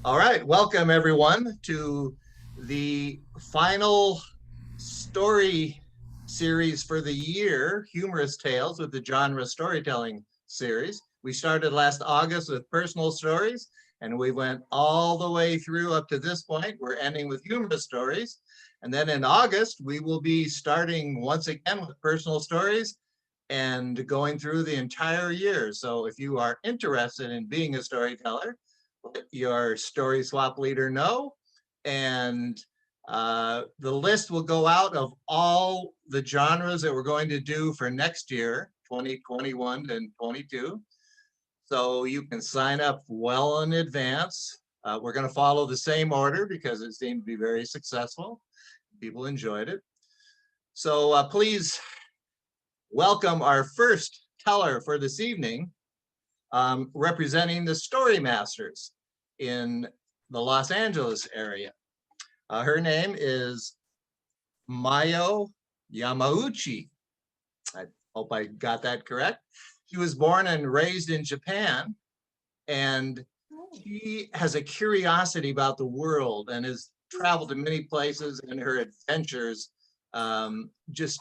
All right, welcome everyone to the final story series for the year, Humorous Tales with the genre storytelling series. We started last August with personal stories, and we went all the way through up to this point. We're ending with humorous stories. And then in August, we will be starting once again with personal stories and going through the entire year. So if you are interested in being a storyteller, let your story swap leader know. And the list will go out of all the genres that we're going to do for next year, 2021 and 22. So you can sign up well in advance. We're going to follow the same order because it seemed to be very successful. People enjoyed it. So please welcome our first teller for this evening, representing the Story Masters in the Los Angeles area. Her name is Mayo Yamauchi. I hope I got that correct. She was born and raised in Japan, and she has a curiosity about the world and has traveled to many places, and her adventures just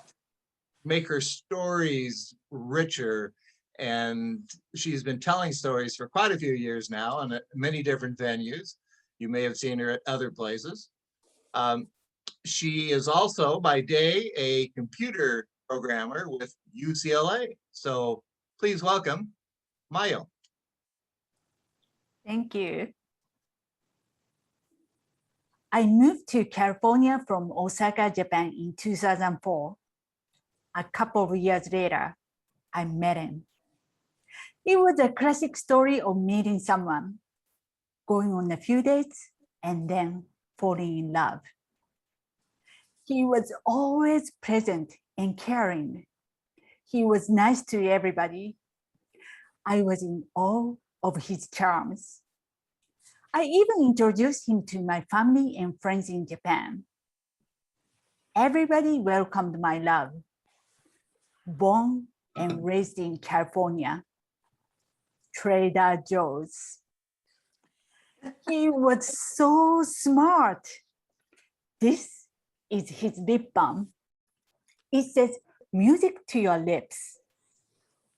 make her stories richer. And she's been telling stories for quite a few years now in many different venues. You may have seen her at other places. She is also by day a computer programmer with UCLA. So please welcome Mayo. Thank you. I moved to California from Osaka, Japan in 2004. A couple of years later, I met him. It was a classic story of meeting someone, going on a few dates, and then falling in love. He was always present and caring. He was nice to everybody. I was in awe of his charms. I even introduced him to my family and friends in Japan. Everybody welcomed my love. Born and raised in California, Trader Joe's. He was so smart. This is his lip balm. It says, music to your lips.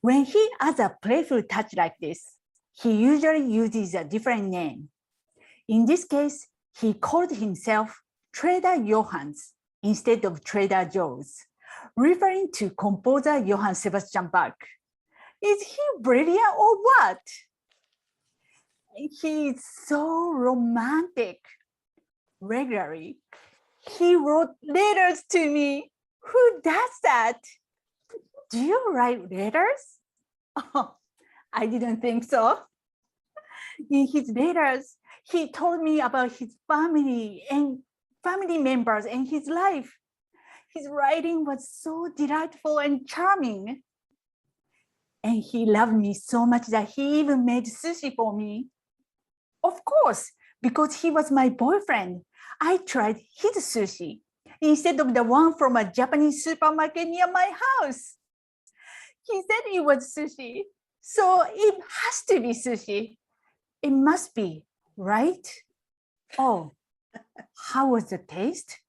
When he adds a playful touch like this, he usually uses a different name. In this case, he called himself Trader Johannes instead of Trader Joe's, referring to composer Johann Sebastian Bach. Is he brilliant or what? He is so romantic. Regularly, he wrote letters to me. Who does that? Do you write letters? Oh, I didn't think so. In his letters, he told me about his family and family members and his life. His writing was so delightful and charming. And he loved me so much that he even made sushi for me. Of course, because he was my boyfriend, I tried his sushi instead of the one from a Japanese supermarket near my house. He said it was sushi, so it has to be sushi. It must be, right? Oh, how was the taste?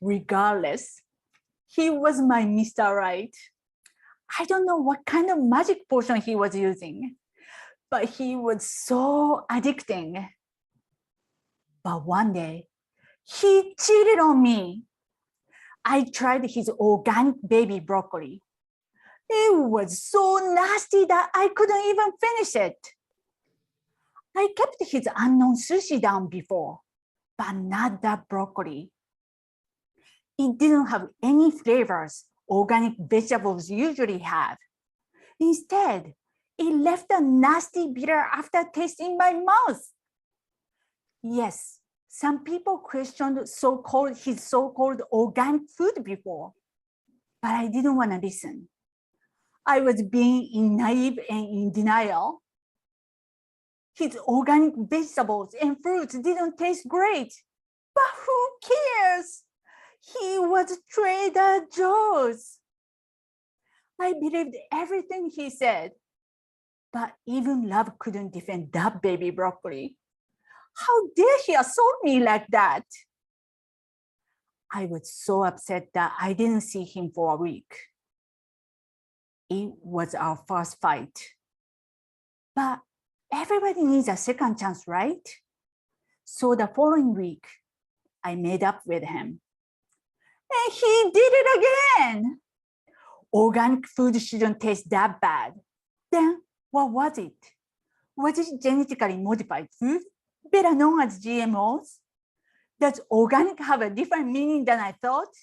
Regardless, he was my Mr. Right. I don't know what kind of magic potion he was using, but he was so addicting. But one day, he cheated on me. I tried his organic baby broccoli. It was so nasty that I couldn't even finish it. I kept his unknown sushi down before, but not that broccoli. It didn't have any flavors organic vegetables usually have. Instead, it left a nasty bitter aftertaste in my mouth. Yes, some people questioned his so-called organic food before, but I didn't want to listen. I was being naive and in denial. His organic vegetables and fruits didn't taste great, but who cares? He was Trader Joe's. I believed everything he said. But even love couldn't defend that baby broccoli. How dare he assault me like that? I was so upset that I didn't see him for a week. It was our first fight. But everybody needs a second chance, right? So the following week, I made up with him. And he did it again. Organic food shouldn't taste that bad. Then what was it? Was it genetically modified food, better known as GMOs? Does organic have a different meaning than I thought?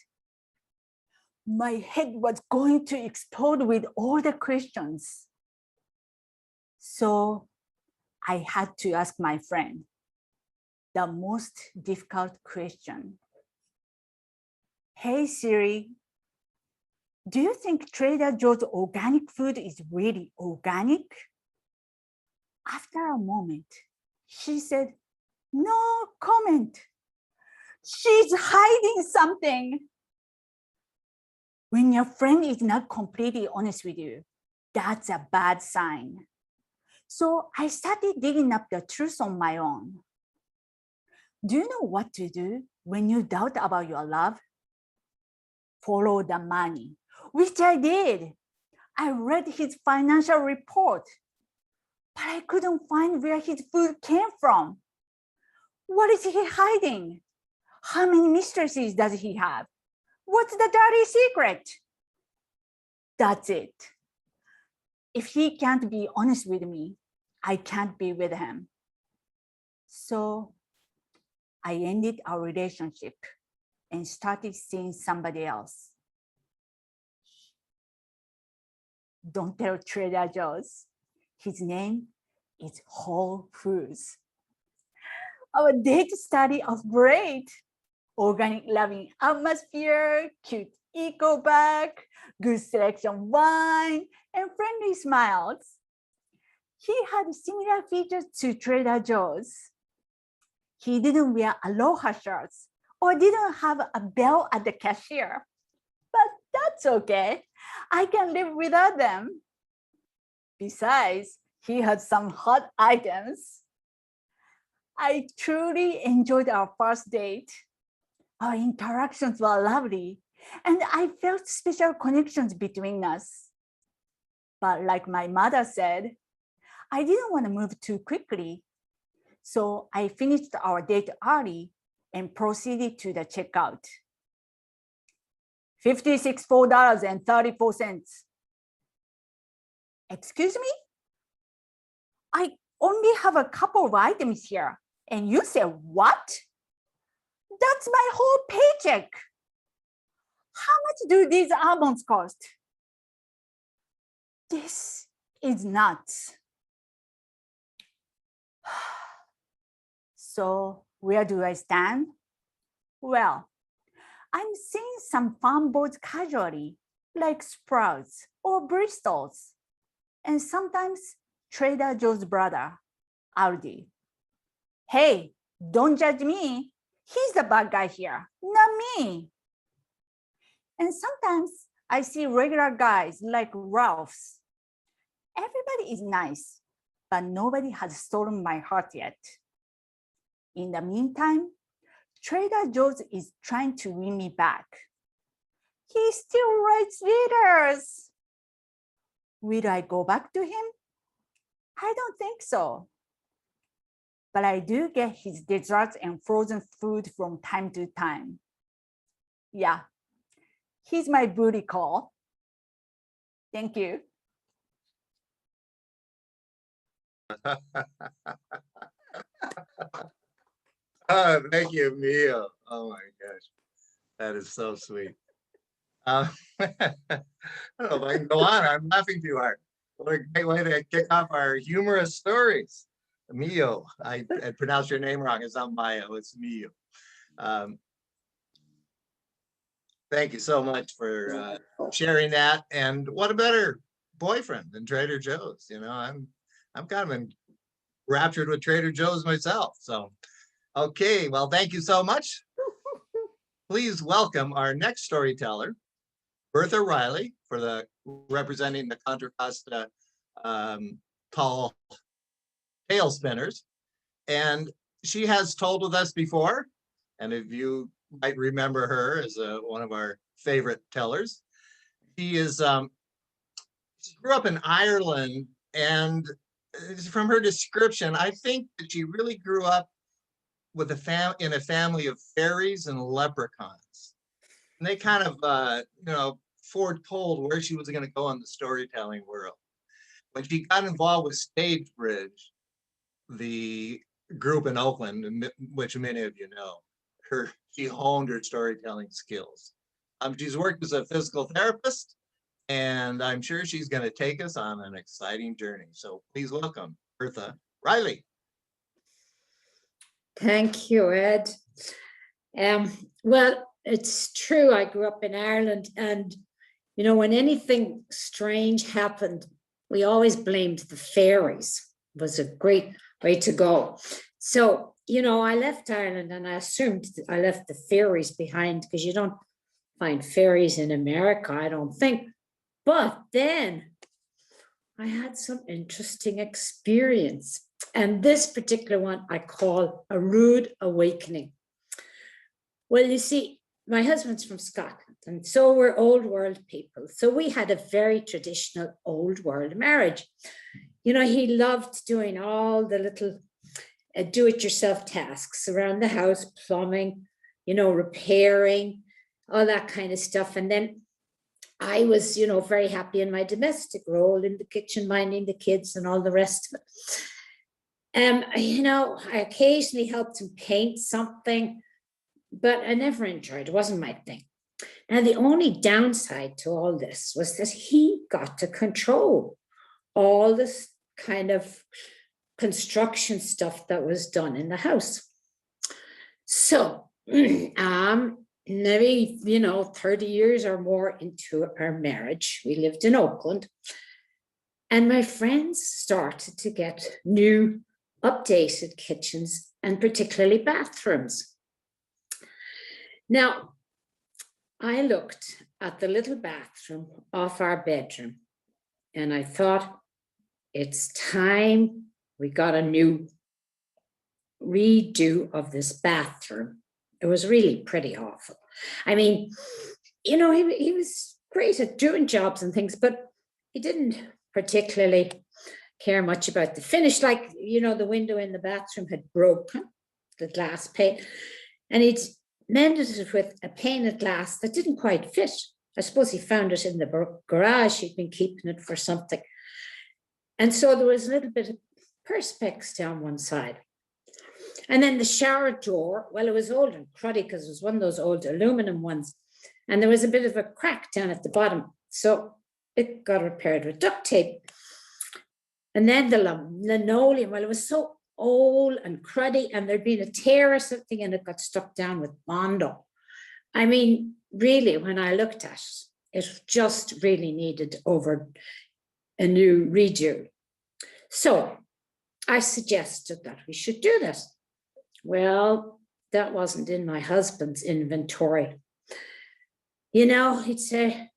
My head was going to explode with all the questions. So I had to ask my friend the most difficult question. Hey Siri, do you think Trader Joe's organic food is really organic? After a moment, she said, no comment. She's hiding something. When your friend is not completely honest with you, that's a bad sign. So I started digging up the truth on my own. Do you know what to do when you doubt about your love? Follow the money, which I did. I read his financial report, but I couldn't find where his food came from. What is he hiding? How many mistresses does he have? What's the dirty secret? That's it. If he can't be honest with me, I can't be with him. So I ended our relationship and started seeing somebody else. Don't tell Trader Joe's. His name is Whole Foods. Our date started off great. Organic loving atmosphere, cute eco bag, good selection wine, and friendly smiles. He had similar features to Trader Joe's. He didn't wear aloha shirts or didn't have a bell at the cashier. But that's okay. I can live without them. Besides, he had some hot items. I truly enjoyed our first date. Our interactions were lovely, and I felt special connections between us. But like my mother said, I didn't want to move too quickly. So I finished our date early and proceeded to the checkout. $54.34. Excuse me? I only have a couple of items here. And you said what? That's my whole paycheck. How much do these almonds cost? This is nuts. So where do I stand? Well, I'm seeing some farm boards casually, like Sprouts or Bristol's, and sometimes Trader Joe's brother, Aldi. Hey, don't judge me. He's the bad guy here, not me. And sometimes I see regular guys like Ralph's. Everybody is nice, but nobody has stolen my heart yet. In the meantime, Trader Joe's is trying to win me back. He still writes letters. Will I go back to him? I don't think so. But I do get his desserts and frozen food from time to time. Yeah, he's my booty call. Thank you. Oh, thank you, Mio. Oh my gosh, that is so sweet. I don't know if I can go on. I'm laughing too hard. What a great way to kick off our humorous stories. Mio, I pronounced your name wrong. It's not Mayo, it's Mio. Thank you so much for sharing that. And what a better boyfriend than Trader Joe's. You know, I'm kind of enraptured with Trader Joe's myself. So, okay, well, thank you so much. Please welcome our next storyteller, Bertha Riley for representing the Contra Costa tall tail spinners. And she has told with us before, and if you might remember her as one of our favorite tellers, she grew up in Ireland, and from her description, I think that she really grew up with in a family of fairies and leprechauns. And they kind of, foretold where she was going to go in the storytelling world. When she got involved with Stage Bridge, the group in Oakland, which many of you know, she honed her storytelling skills. She's worked as a physical therapist, and I'm sure she's going to take us on an exciting journey. So please welcome Bertha Riley. Thank you, Ed. Well, it's true. I grew up in Ireland, and when anything strange happened, we always blamed the fairies. It was a great way to go. So, I left Ireland, and I assumed I left the fairies behind, because you don't find fairies in America, I don't think. But then I had some interesting experience. And this particular one I call a rude awakening. Well, you see, my husband's from Scotland, and so we're old world people. So we had a very traditional old world marriage. He loved doing all the little do-it-yourself tasks around the house, plumbing, repairing, all that kind of stuff. And then I was, very happy in my domestic role in the kitchen, minding the kids and all the rest of it. I occasionally helped him paint something, but I never enjoyed it. It wasn't my thing. Now, the only downside to all this was that he got to control all this kind of construction stuff that was done in the house. So, maybe, 30 years or more into our marriage, we lived in Oakland, and my friends started to get new, updated kitchens, and particularly bathrooms. Now, I looked at the little bathroom off our bedroom, and I thought, it's time we got a new redo of this bathroom. It was really pretty awful. I mean, he was great at doing jobs and things, but he didn't particularly care much about the finish. Like, the window in the bathroom had broken, the glass pane, and he'd mended it with a pane of glass that didn't quite fit. I suppose he found it in the garage. He'd been keeping it for something. And so there was a little bit of perspex down one side. And then the shower door, well, it was old and cruddy because it was one of those old aluminum ones. And there was a bit of a crack down at the bottom. So it got repaired with duct tape. And then the linoleum, well, it was so old and cruddy, and there'd been a tear or something, and it got stuck down with Bondo. I mean, really, when I looked at it, it just really needed over a new redo. So I suggested that we should do this. Well, that wasn't in my husband's inventory. He'd say,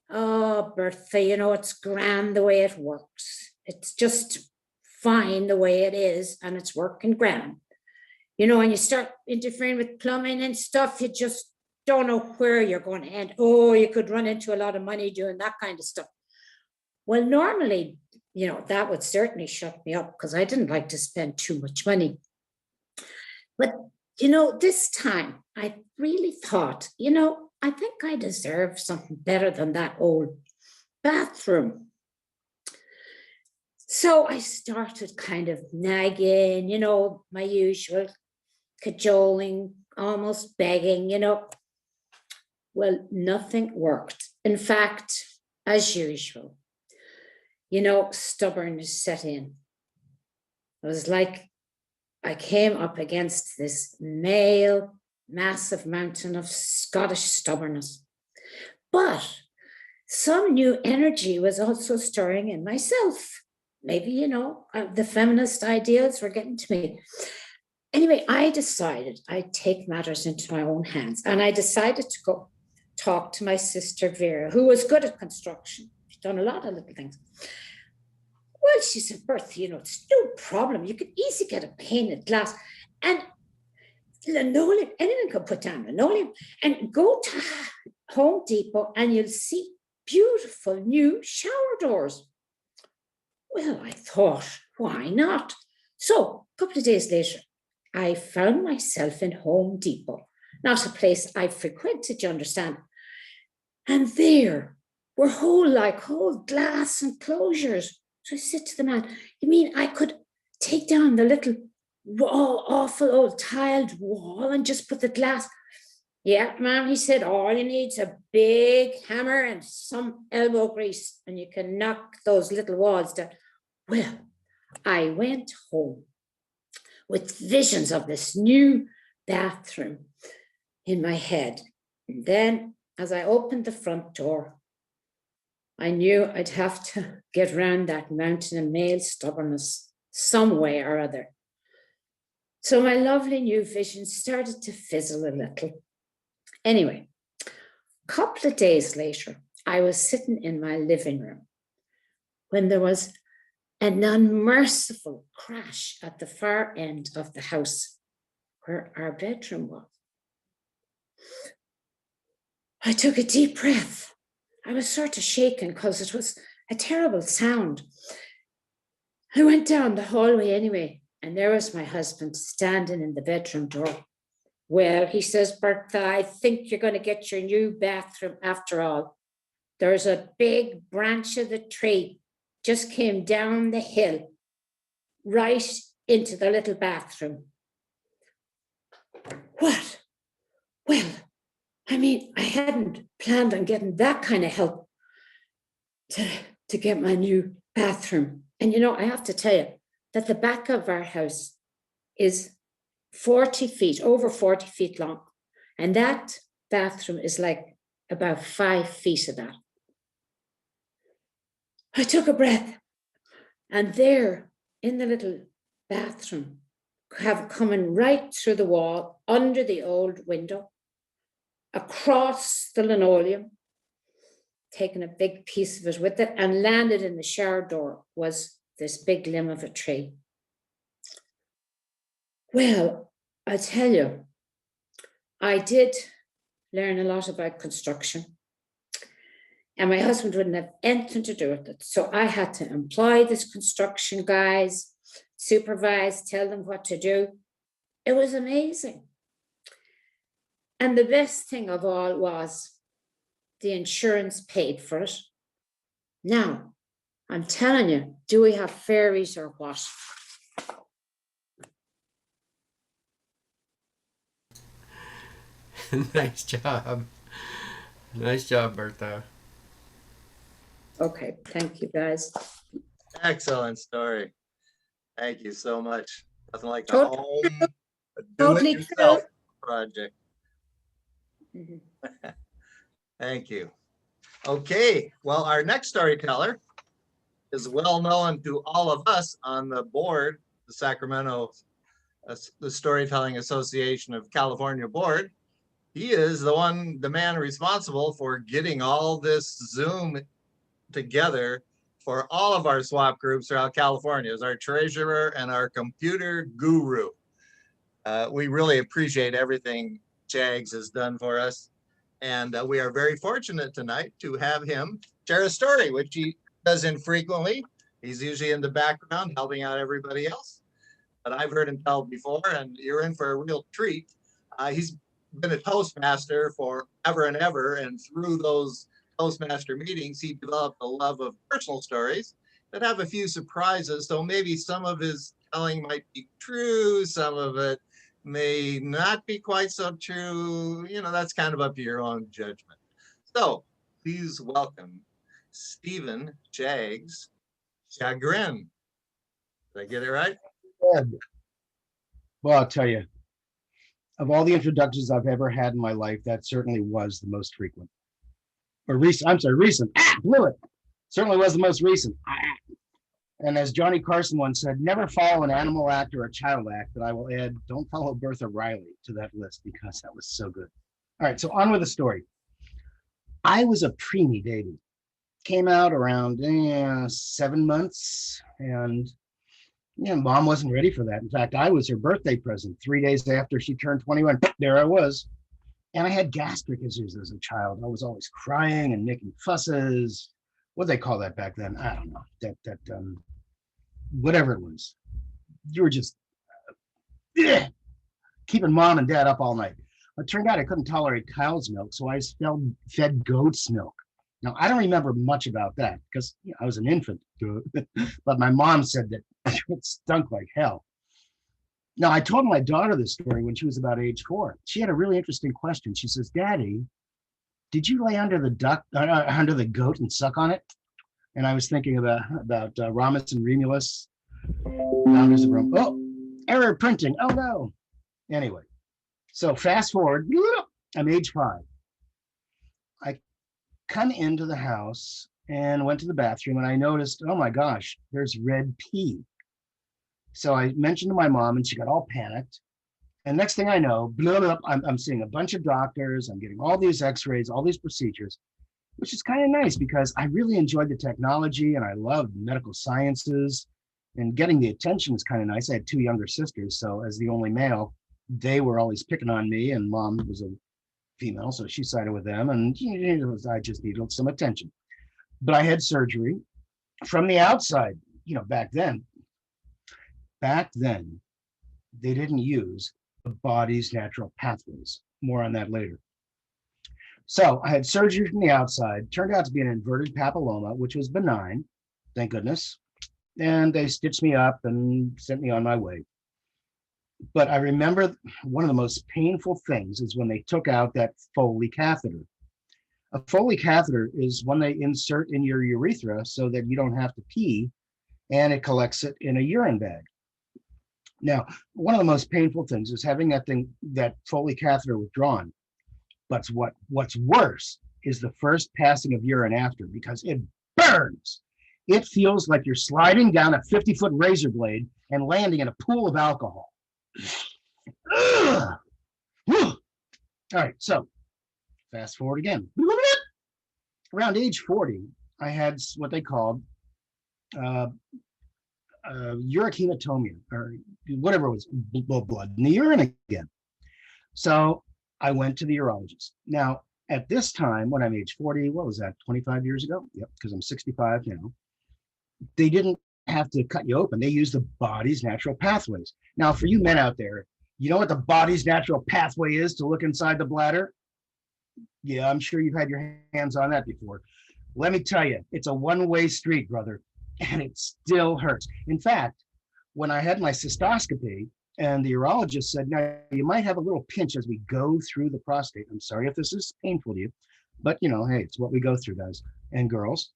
oh, Bertha, it's grand the way it works. It's just fine the way it is, and it's working grand. When you start interfering with plumbing and stuff, you just don't know where you're going to end. Oh, you could run into a lot of money doing that kind of stuff. Well, normally, that would certainly shut me up, because I didn't like to spend too much money. But, this time I really thought, I think I deserve something better than that old bathroom. So I started kind of nagging, my usual cajoling, almost begging, Well, nothing worked. In fact, as usual, stubbornness set in. It was like I came up against this massive mountain of Scottish stubbornness. But some new energy was also stirring in myself. Maybe, the feminist ideals were getting to me. Anyway, I decided I'd take matters into my own hands, and I decided to go talk to my sister Vera, who was good at construction. She's done a lot of little things. Well, she said, Bertha, you know, it's no problem. You can easily get a pane of glass and linoleum, anyone can put down linoleum, and go to Home Depot and you'll see beautiful new shower doors. Well, I thought, why not? So a couple of days later, I found myself in Home Depot, not a place I frequented, you understand. And there were whole glass enclosures. So I said to the man, you mean I could take down the little awful old tiled wall and just put the glass? Yeah, ma'am, he said, all you need is a big hammer and some elbow grease and you can knock those little walls down. Well, I went home with visions of this new bathroom in my head. And then as I opened the front door, I knew I'd have to get around that mountain of male stubbornness some way or other. So my lovely new vision started to fizzle a little. Anyway, a couple of days later, I was sitting in my living room when there was an unmerciful crash at the far end of the house where our bedroom was. I took a deep breath. I was sort of shaken because it was a terrible sound. I went down the hallway anyway, and there was my husband standing in the bedroom door. Well, he says, Bertha, I think you're going to get your new bathroom after all. There's a big branch of the tree just came down the hill right into the little bathroom. What? Well, I mean, I hadn't planned on getting that kind of help to get my new bathroom. And, you know, I have to tell you that the back of our house is 40 feet, over 40 feet long. And that bathroom is like about 5 feet of that. I took a breath, and there in the little bathroom, coming right through the wall, under the old window, across the linoleum, taking a big piece of it with it, and landed in the shower door was this big limb of a tree. Well, I tell you, I did learn a lot about construction. And my husband wouldn't have anything to do with it. So I had to employ these construction guys, supervise, tell them what to do. It was amazing. And the best thing of all was the insurance paid for it. Now, I'm telling you, do we have fairies or what? Nice job. Nice job, Bertha. Okay, thank you guys. Excellent story. Thank you so much. Nothing like a Tot- home totally do-it-yourself project. Mhm. Thank you. Okay, well, our next storyteller is well known to all of us on the board, the Sacramento, the Storytelling Association of California board. He is the man responsible for getting all this Zoom together for all of our swap groups throughout California, as our treasurer and our computer guru. We really appreciate everything Jags has done for us. And we are very fortunate tonight to have him share a story, which he does infrequently. He's usually in the background helping out everybody else. But I've heard him tell before, and you're in for a real treat. He's been a Toastmaster for ever and ever. And through those Toastmaster meetings, he developed a love of personal stories that have a few surprises. So maybe some of his telling might be true, some of it may not be quite so true. You know, that's kind of up to your own judgment. So please welcome Stephen Jags Chagrin. Did I get it right? Good. Well, I'll tell you, of all the introductions I've ever had in my life, that certainly was the most frequent. Or recent, I'm sorry, recent. Blew it. Certainly was the most recent. And as Johnny Carson once said, never follow an animal act or a child act, but I will add, don't follow Bertha Riley to that list because that was so good. All right, so on with the story. I was a preemie baby. Came out around 7 months, and mom wasn't ready for that. In fact, I was her birthday present 3 days after she turned 21. There I was. And I had gastric issues as a child. I was always crying and making fusses. What do they call that back then? I don't know. Whatever it was. You were just keeping mom and dad up all night. It turned out I couldn't tolerate cow's milk, so I fed goat's milk. Now, I don't remember much about that because I was an infant, but my mom said that it stunk like hell. Now, I told my daughter this story when she was about age 4. She had a really interesting question. She says, Daddy, did you lay under the goat and suck on it? And I was thinking about Ramus and Remulus, founders of Rome. Oh, error printing. Oh, no. Anyway, so fast forward, I'm age 5. I come into the house and went to the bathroom, and I noticed, oh my gosh, there's red pee. So I mentioned to my mom, and she got all panicked. And next thing I know, I'm seeing a bunch of doctors. I'm getting all these x-rays, all these procedures, which is kind of nice because I really enjoyed the technology and I loved medical sciences, and getting the attention is kind of nice. I had 2 younger sisters, so as the only male, they were always picking on me, and mom was a female, so she sided with them, and I just needed some attention. But I had surgery from the outside. Back then, they didn't use the body's natural pathways. More on that later. So I had surgery from the outside. Turned out to be an inverted papilloma, which was benign, thank goodness. And they stitched me up and sent me on my way. But I remember one of the most painful things is when they took out that Foley catheter. A Foley catheter is one they insert in your urethra so that you don't have to pee, and it collects it in a urine bag. Now, one of the most painful things is having that Foley catheter withdrawn. But what's worse is the first passing of urine after, because it burns. It feels like you're sliding down a 50-foot razor blade and landing in a pool of alcohol. All right, so fast forward again. Around age 40, I had what they called uric hematomia, or whatever it was, blood in the urine again. So I went to the urologist. Now, at this time, when I'm age 40, what was that, 25 years ago? Yep, because I'm 65 now. They didn't have to cut you open. They used the body's natural pathways. Now, for you men out there, you know what the body's natural pathway is to look inside the bladder? Yeah, I'm sure you've had your hands on that before. Let me tell you, it's a one-way street, brother, and it still hurts. In fact, when I had my cystoscopy, and the urologist said, now you might have a little pinch as we go through the prostate. I'm sorry if this is painful to you, but hey, it's what we go through, guys and girls.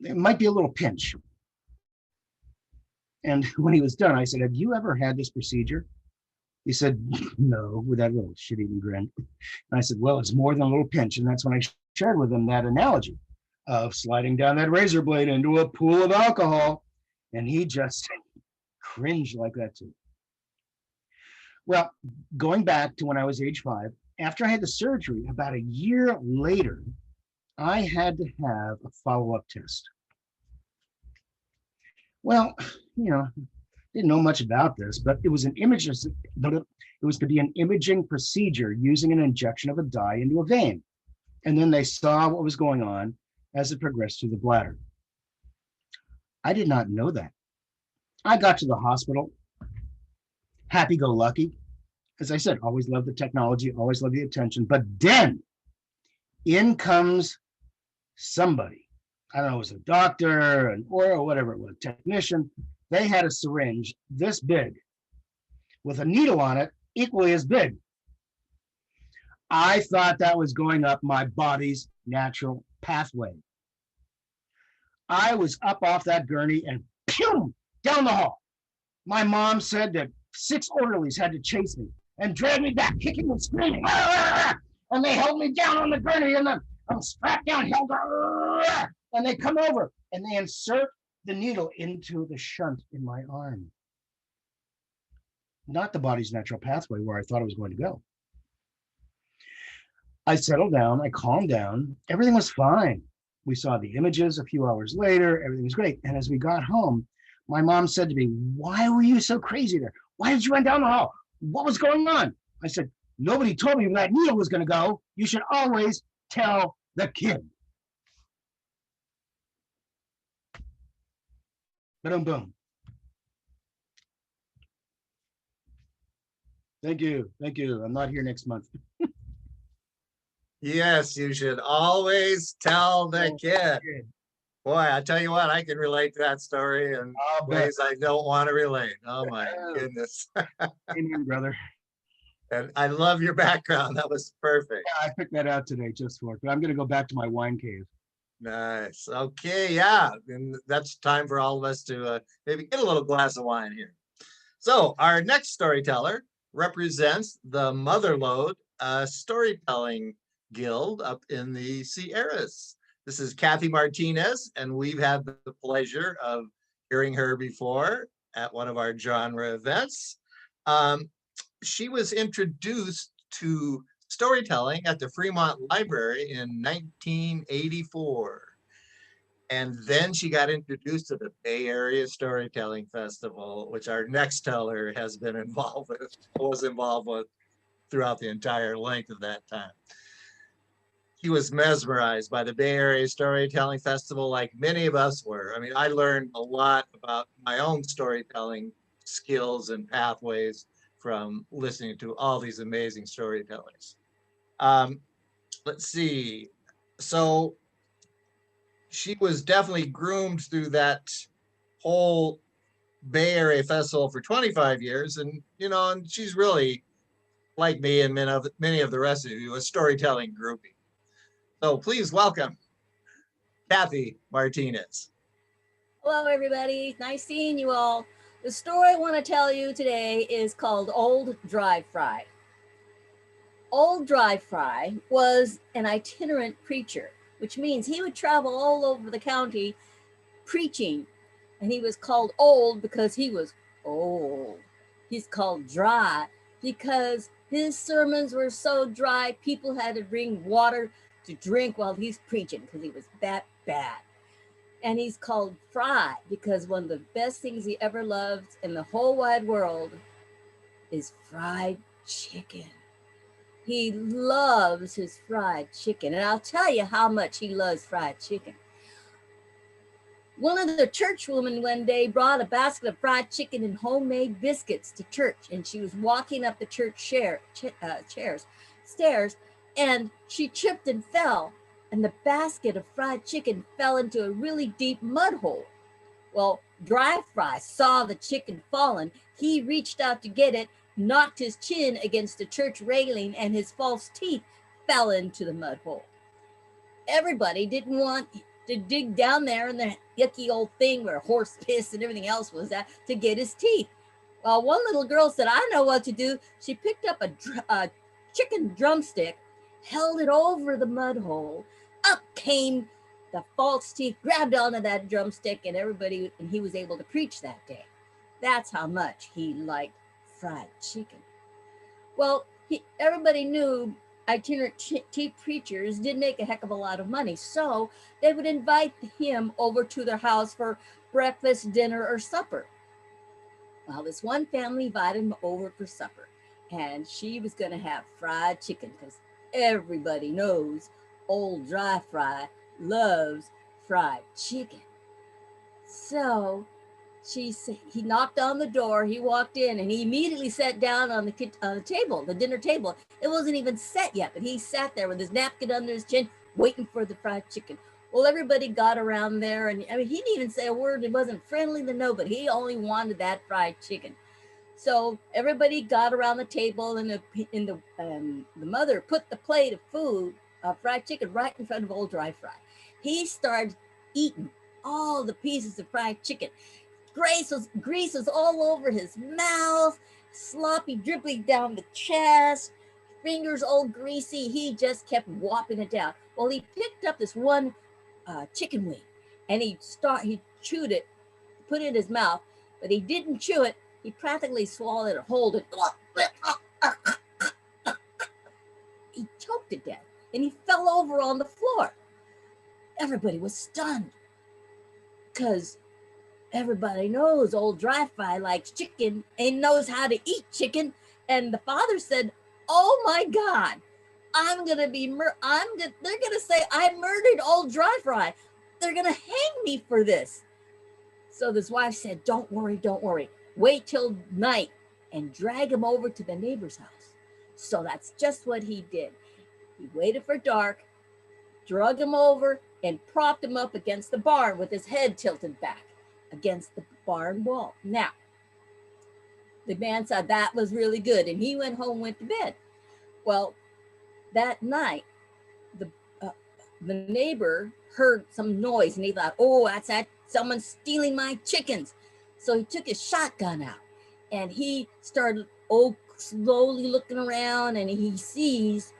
It might be a little pinch. And when he was done, I said, have you ever had this procedure? He said, no, with that little shit-eating grin. And I said, well, it's more than a little pinch. And that's when I shared with him that analogy of sliding down that razor blade into a pool of alcohol. And he just cringed like that too. Well, going back to when I was age 5, after I had the surgery, about a year later, I had to have a follow-up test. Well, didn't know much about this, but it was it was to be an imaging procedure using an injection of a dye into a vein. And then they saw what was going on as it progressed through the bladder. I did not know that. I got to the hospital, happy-go-lucky. As I said, always loved the technology, always loved the attention. But then in comes somebody. I don't know, it was a doctor or whatever it was, technician. They had a syringe this big with a needle on it equally as big. I thought that was going up my body's natural pathway. I was up off that gurney and pew, down the hall. My mom said that 6 orderlies had to chase me and drag me back, kicking and screaming. And they held me down on the gurney, and then I'm strapped down, held, and they come over and they insert the needle into the shunt in my arm. Not the body's natural pathway where I thought it was going to go. I settled down, I calmed down, everything was fine. We saw the images a few hours later, everything was great. And as we got home, my mom said to me, "Why were you so crazy there? Why did you run down the hall? What was going on?" I said, "Nobody told me that Neil was going to go. You should always tell the kid." Boom, boom. Thank you. Thank you. I'm not here next month. Yes, you should always tell the kid. Boy, I tell you what, I can relate to that story in I'll bet. ways I don't want to relate. Oh my goodness. Amen, brother. And I love your background. That was perfect. Yeah, I picked that out today just for it, but I'm going to go back to my wine cave. Nice. Okay, yeah. And that's time for all of us to maybe get a little glass of wine here. So our next storyteller represents the Motherlode Storytelling Guild up in the Sierras. This is Kathy Martinez, and we've had the pleasure of hearing her before at one of our genre events. She was introduced to storytelling at the Fremont Library in 1984. And then she got introduced to the Bay Area Storytelling Festival, which our next teller has been involved with, was involved with throughout the entire length of that time. He was mesmerized by the Bay Area Storytelling Festival, like many of us were. I mean, I learned a lot about my own storytelling skills and pathways from listening to all these amazing storytellers. Let's see. So she was definitely groomed through that whole Bay Area festival for 25 years. And, you know, and she's really, like me and many of the rest of you, a storytelling groupie. So please welcome Kathy Martinez. Hello, everybody. Nice seeing you all. The story I want to tell you today is called Old Dry Fry. Old Dry Fry was an itinerant preacher, which means he would travel all over the county preaching. And he was called old because he was old. He's called dry because his sermons were so dry, people had to bring water to drink while he's preaching because he was that bad. And he's called Fry because one of the best things he ever loved in the whole wide world is fried chicken. He loves his fried chicken. And I'll tell you how much he loves fried chicken. One of the churchwomen one day brought a basket of fried chicken and homemade biscuits to church. And she was walking up the church stairs, and she tripped and fell. And the basket of fried chicken fell into a really deep mud hole. Well, Dry Fry saw the chicken fallen. He reached out to get it, knocked his chin against the church railing, and his false teeth fell into the mud hole. Everybody didn't want to dig down there in the yucky old thing where horse piss and everything else was at to get his teeth. Well, one little girl said, "I know what to do." She picked up a chicken drumstick, held it over the mud hole. Up came the false teeth, grabbed onto that drumstick, and he was able to preach that day. That's how much he liked fried chicken. Well, everybody knew itinerant preachers did make a heck of a lot of money, so they would invite him over to their house for breakfast, dinner, or supper. Well, this one family invited him over for supper, and she was going to have fried chicken because everybody knows Old Dry Fry loves fried chicken. So he knocked on the door, he walked in, and he immediately sat down on the table, the dinner table. It wasn't even set yet, but he sat there with his napkin under his chin, waiting for the fried chicken. Well, everybody got around there, and I mean, he didn't even say a word. It wasn't friendly to nobody. He only wanted that fried chicken. So everybody got around the table, and the mother put the plate of food, fried chicken, right in front of Old Dry Fry. He started eating all the pieces of fried chicken. Grease was all over his mouth, sloppy, dripping down the chest, fingers all greasy. He just kept whopping it down. Well, he picked up this one chicken wing, and he chewed it, put it in his mouth, but he didn't chew it. He practically swallowed it, hold it. He choked to death. and he fell over on the floor. Everybody was stunned because everybody knows old Dry Fry likes chicken and knows how to eat chicken. And the father said, "Oh my God, they're gonna say I murdered old Dry Fry. They're gonna hang me for this." So this wife said, "Don't worry, don't worry. Wait till night and drag him over to the neighbor's house." So that's just what he did. He waited for dark, drug him over, and propped him up against the barn with his head tilted back against the barn wall. Now, the man said that was really good, and he went home, went to bed. Well, that night, the neighbor heard some noise, and he thought, "Oh, that's that someone's stealing my chickens." So he took his shotgun out, and he started slowly looking around, and he sees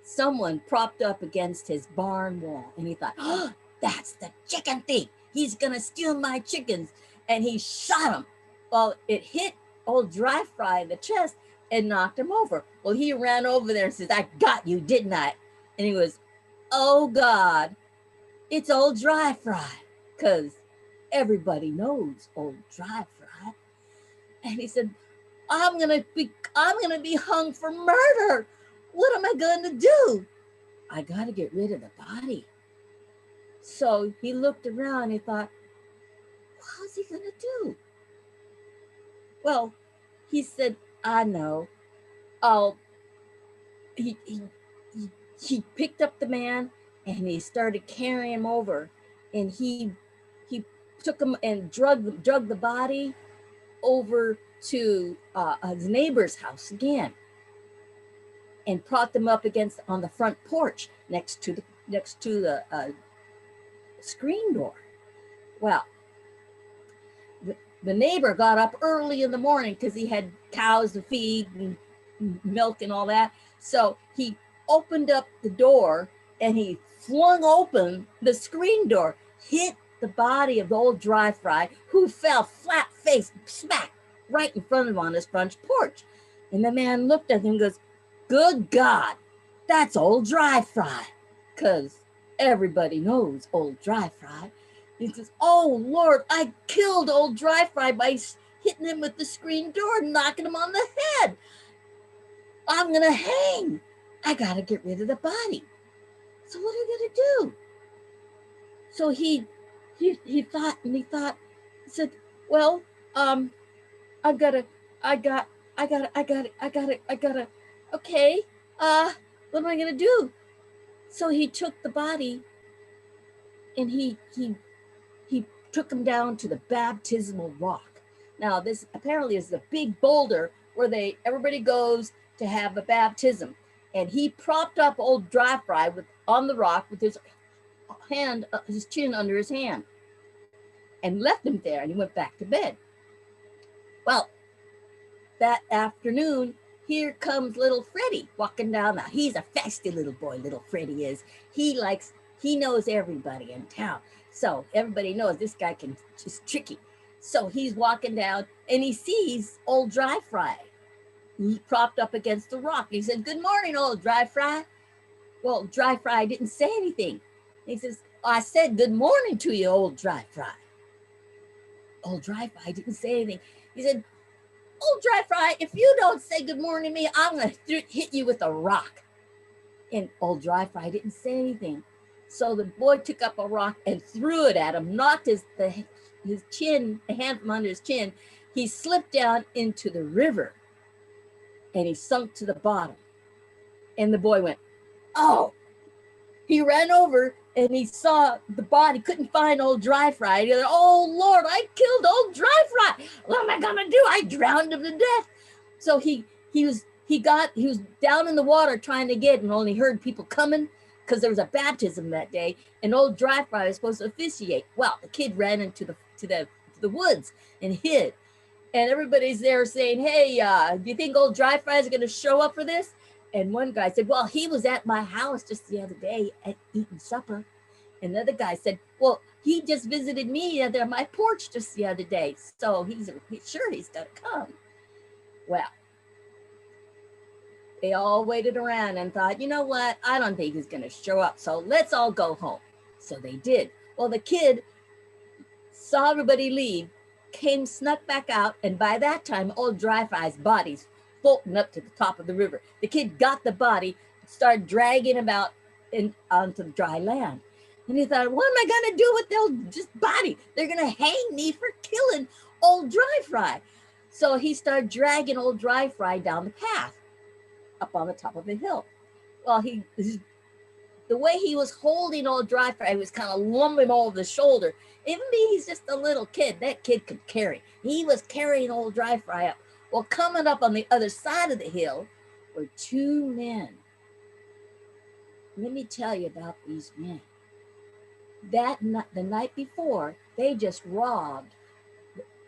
someone propped up against his barn wall, and he thought, "Oh, that's the chicken thief. He's gonna steal my chickens." And he shot him. Well, it hit old Dry Fry in the chest and knocked him over. Well, he ran over there and says, "I got you, didn't I?" And he was, "Oh God, it's old Dry Fry," because everybody knows old Dry Fry. And he said, I'm gonna be hung for murder. What am I gonna do? I gotta get rid of the body. So he looked around and he thought, how's he gonna do? Well, he said, I know. He picked up the man and he started carrying him over, and he took him and drug the body over to his neighbor's house again, and propped them up on the front porch next to the screen door. Well, the neighbor got up early in the morning because he had cows to feed and milk and all that. So he opened up the door and he flung open the screen door, hit the body of the old Dry Fry, who fell flat face, smack, right in front of him on his front porch. And the man looked at him and goes, "Good God, that's old Dry Fry," because everybody knows old Dry Fry. He says, "Oh Lord, I killed old Dry Fry by hitting him with the screen door and knocking him on the head. I'm gonna hang. I gotta get rid of the body. So what are you gonna do?" So he thought, he said, "Well, I gotta, okay, what am I gonna do?" So he took the body and he took him down to the baptismal rock. Now this apparently is a big boulder where everybody goes to have a baptism. And he propped up old Dry Fry on the rock with his chin under his hand, and left him there, and he went back to bed. Well, that afternoon, here comes little Freddie walking down. Now he's a feisty little boy, little Freddie is. He knows everybody in town. So everybody knows this guy is tricky. So he's walking down and he sees old Dry Fry propped up against the rock. He said, "Good morning, old Dry Fry." Well, Dry Fry didn't say anything. He says, "I said good morning to you, old Dry Fry." Old Dry Fry didn't say anything. He said, "Old Dry Fry, if you don't say good morning to me, I'm going to hit you with a rock." And old Dry Fry didn't say anything. So the boy took up a rock and threw it at him, knocked his chin, a hand from under his chin. He slipped down into the river and he sunk to the bottom. And the boy went, "Oh." He ran over and he saw the body, couldn't find old Dry Fry. He said, "Oh Lord, I killed old Dry Fry. What am I gonna do? I drowned him to death." So he was down in the water trying to get, and only heard people coming because there was a baptism that day, and old Dry Fry was supposed to officiate. Well, the kid ran into the woods and hid, and everybody's there saying, "Hey, do you think old Dry Fry is gonna show up for this?" And one guy said, "Well, he was at my house just the other day eating supper." And the other guy said, "Well, he just visited me at my porch just the other day, so he's sure he's gonna come." Well, They all waited around and thought, you know what? I don't think he's going to show up. So let's all go home. So they did. Well, the kid saw everybody leave, snuck back out. And by that time, old Dry Fry's body's floating up to the top of the river. The kid got the body, started dragging him out onto the dry land. And he thought, what am I going to do with those just body? They're going to hang me for killing old Dry Fry. So he started dragging old Dry Fry down the path up on the top of the hill. Well, the way he was holding old Dry Fry, he was kind of lumbering him over the shoulder. Even me, he's just a little kid. That kid could carry. He was carrying old Dry Fry up. Well, coming up on the other side of the hill were two men. Let me tell you about these men. The night before, they just robbed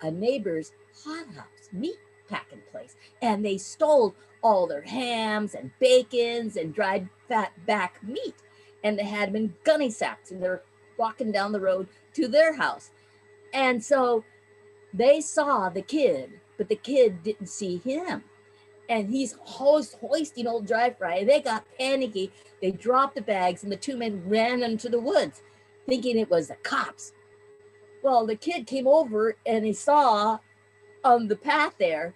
a neighbor's hot house, meat packing place, and they stole all their hams and bacons and dried fat back meat, and they had them in gunny sacks, and they're walking down the road to their house. And so they saw the kid, but the kid didn't see him, and he's hoisting old Dry Fry, and they got panicky. They dropped the bags, and the two men ran into the woods thinking it was the cops. Well, the kid came over and he saw on the path there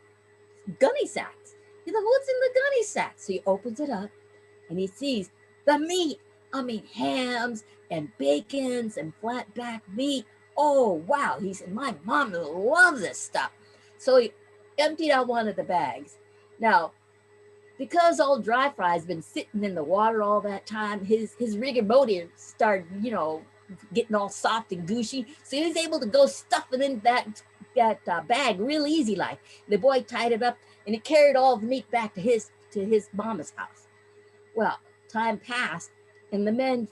gunny sacks. He thought, what's in the gunny sacks? So he opens it up and he sees the meat. I mean, hams and bacons and flat back meat. Oh, wow. He said, my mom loves this stuff. So he emptied out one of the bags. Now, because old Dry Fry's been sitting in the water all that time, his rigor mortis started, getting all soft and gushy. So he was able to go stuff it in that bag real easy like. The boy tied it up and he carried all the meat back to his mama's house. Well, time passed and the men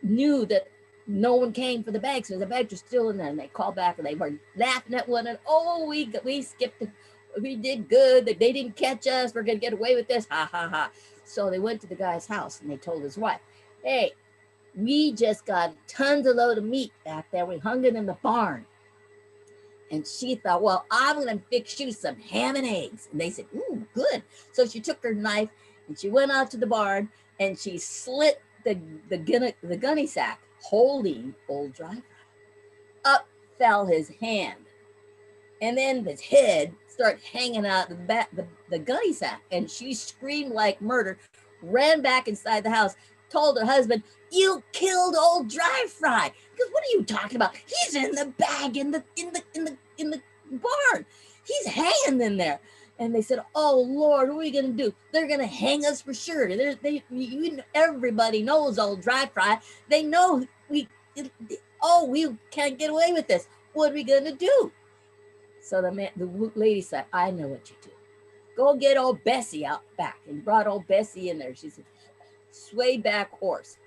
knew that no one came for the bags, so the bags were still in there, and they called back and they were laughing at one and, oh, we skipped it. We did good. They didn't catch us. We're going to get away with this. Ha, ha, ha. So they went to the guy's house and they told his wife, hey, we just got tons of load of meat back there. We hung it in the barn. And she thought, well, I'm going to fix you some ham and eggs. And they said, ooh, good. So she took her knife and she went out to the barn and she slit the gunny sack holding old Dry Fry. Up fell his hand. And then his head started hanging out the gunny sack. And she screamed like murder, ran back inside the house, told her husband, you killed old Dry Fry. Because what are you talking about? He's in the bag in the barn. He's hanging in there. And they said, oh, Lord, what are we going to do? They're going to hang us for sure. Everybody knows old Dry Fry. They know we can't get away with this. What are we going to do? So the lady said, I know what you do. Go get old Bessie out back. And brought old Bessie in there. She said, sway back horse.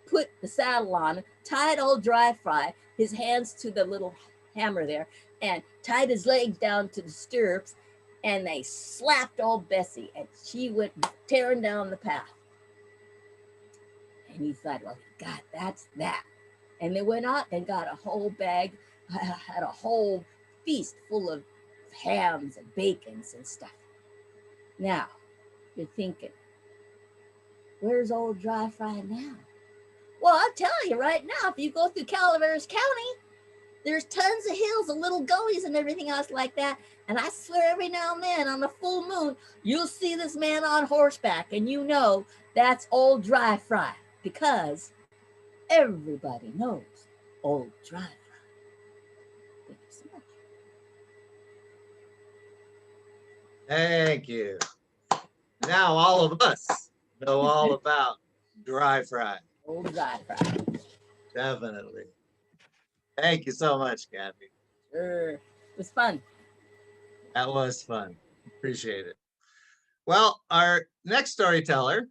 Put the saddle on, tied old Dry Fry, his hands to the little hammer there, and tied his legs down to the stirrups, and they slapped old Bessie, and she went tearing down the path. And he thought, well, God, that's that. And they went out and got a whole bag, had a whole feast full of hams and bacons and stuff. Now, you're thinking, where's old Dry Fry now? Well, I'll tell you right now, if you go through Calaveras County, there's tons of hills and little gullies and everything else like that. And I swear every now and then on the full moon, you'll see this man on horseback and you know that's old Dry Fry because everybody knows old Dry Fry. Thank you so much. Thank you. Now all of us know all about Dry Fry. Old Dry Fry. Definitely. Thank you so much, Kathy. Sure. It was fun. That was fun. Appreciate it. Well, our next storyteller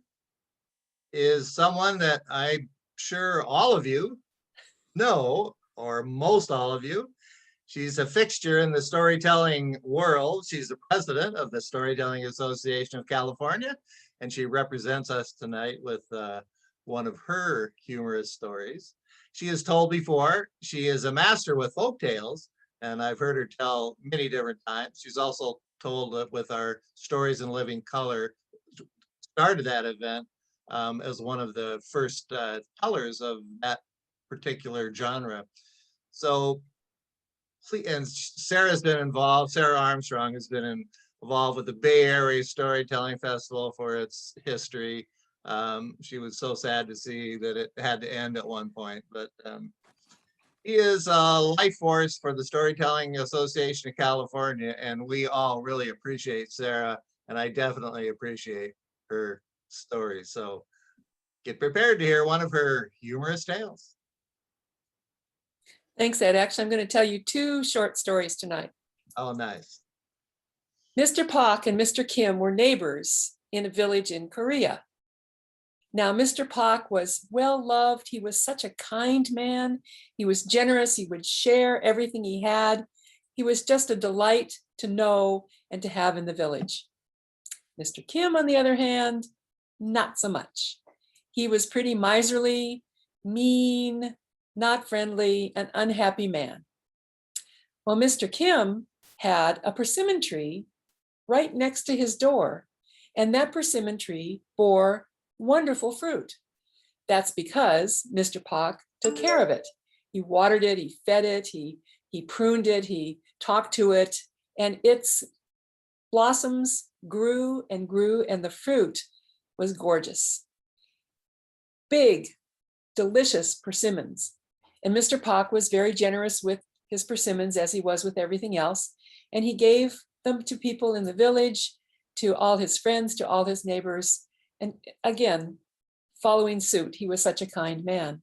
is someone that I'm sure all of you know, or most all of you. She's a fixture in the storytelling world. She's the president of the Storytelling Association of California, and she represents us tonight with one of her humorous stories. She has told before, she is a master with folk tales, and I've heard her tell many different times. She's also told with our Stories in Living Color, started that event as one of the first tellers of that particular genre. So, and Sarah's been involved, Sarah Armstrong has been involved with the Bay Area Storytelling Festival for its history. She was so sad to see that it had to end at one point, but he is a life force for the Storytelling Association of California, and we all really appreciate Sarah, and I definitely appreciate her story. So get prepared to hear one of her humorous tales. Thanks, Ed. Actually, I'm going to tell you 2 short stories tonight. Oh, nice. Mr. Pak and Mr. Kim were neighbors in a village in Korea. Now, Mr. Pak was well loved. He was such a kind man. He was generous. He would share everything he had. He was just a delight to know and to have in the village. Mr. Kim, on the other hand, not so much. He was pretty miserly, mean, not friendly, an unhappy man. Well, Mr. Kim had a persimmon tree right next to his door, and that persimmon tree bore wonderful fruit. That's because Mr. Pak took care of it. He watered it, he fed it, he pruned it, he talked to it, and its blossoms grew and grew, and the fruit was gorgeous. Big, delicious persimmons. And Mr. Pak was very generous with his persimmons, as he was with everything else. And he gave them to people in the village, to all his friends, to all his neighbors. And again, following suit, he was such a kind man.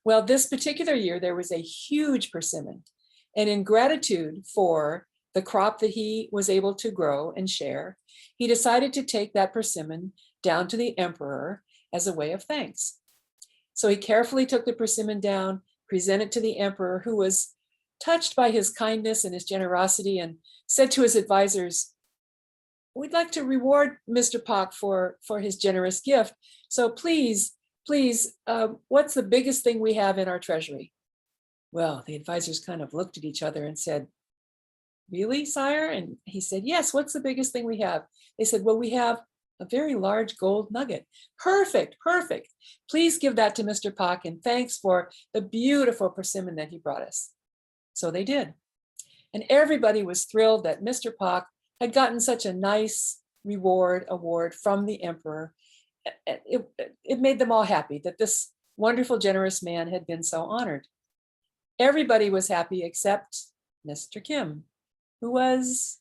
Well, this particular year, there was a huge persimmon. And in gratitude for the crop that he was able to grow and share, he decided to take that persimmon down to the emperor as a way of thanks. So he carefully took the persimmon down, presented to the emperor, who was touched by his kindness and his generosity, and said to his advisors, "We'd like to reward Mr. Pak for his generous gift. So please, what's the biggest thing we have in our treasury?" Well, the advisors kind of looked at each other and said, "Really, sire?" And he said, "Yes, what's the biggest thing we have?" They said, "Well, we have a very large gold nugget." Perfect. Please give that to Mr. Pak, and thanks for the beautiful persimmon that he brought us. So they did. And everybody was thrilled that Mr. Pak had gotten such a nice award from the emperor. It made them all happy that this wonderful, generous man had been so honored. Everybody was happy except Mr. Kim, who was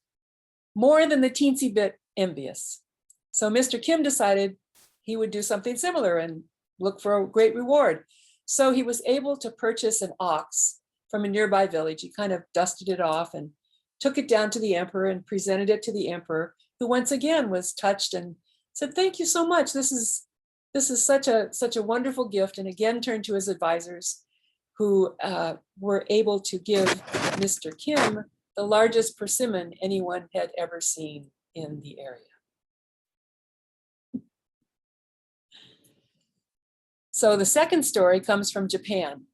more than the teensy bit envious. So Mr. Kim decided he would do something similar and look for a great reward. So he was able to purchase an ox from a nearby village. He kind of dusted it off and took it down to the emperor and presented it to the emperor, who once again was touched and said, "Thank you so much. This is such a wonderful gift." And again turned to his advisors, who were able to give Mr. Kim the largest persimmon anyone had ever seen in the area. So the second story comes from Japan.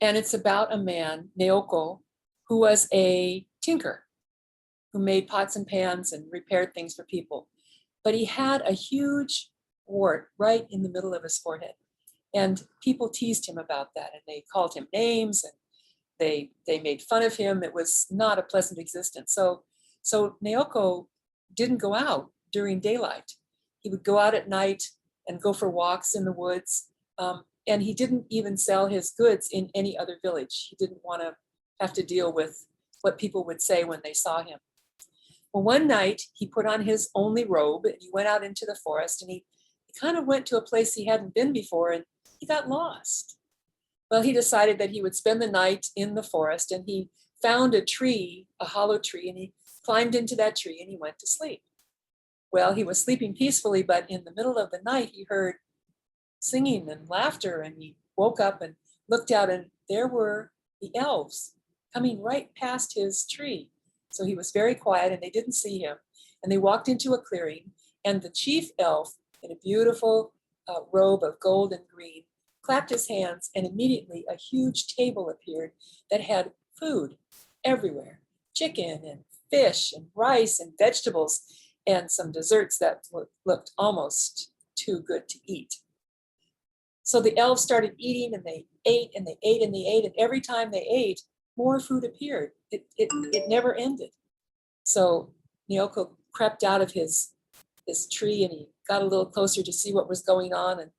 And it's about a man, Naoko, who was a tinker, who made pots and pans and repaired things for people. But he had a huge wart right in the middle of his forehead. And people teased him about that, and they called him names, and they made fun of him. It was not a pleasant existence. So Naoko didn't go out during daylight. He would go out at night and go for walks in the woods. And he didn't even sell his goods in any other village. He didn't want to have to deal with what people would say when they saw him. Well, one night he put on his only robe and he went out into the forest, and he kind of went to a place he hadn't been before, and he got lost. Well, he decided that he would spend the night in the forest, and he found a tree, a hollow tree, and he climbed into that tree and he went to sleep. Well, he was sleeping peacefully, but in the middle of the night, he heard singing and laughter, and he woke up and looked out, and there were the elves coming right past his tree. So he was very quiet, and they didn't see him. And they walked into a clearing, and the chief elf, in a beautiful robe of gold and green, clapped his hands, and immediately a huge table appeared that had food everywhere, chicken and fish and rice and vegetables and some desserts that looked almost too good to eat. So the elves started eating, and they ate and they ate and they ate, and every time they ate, more food appeared. It never ended. So Nyoko crept out of his tree, and he got a little closer to see what was going on. And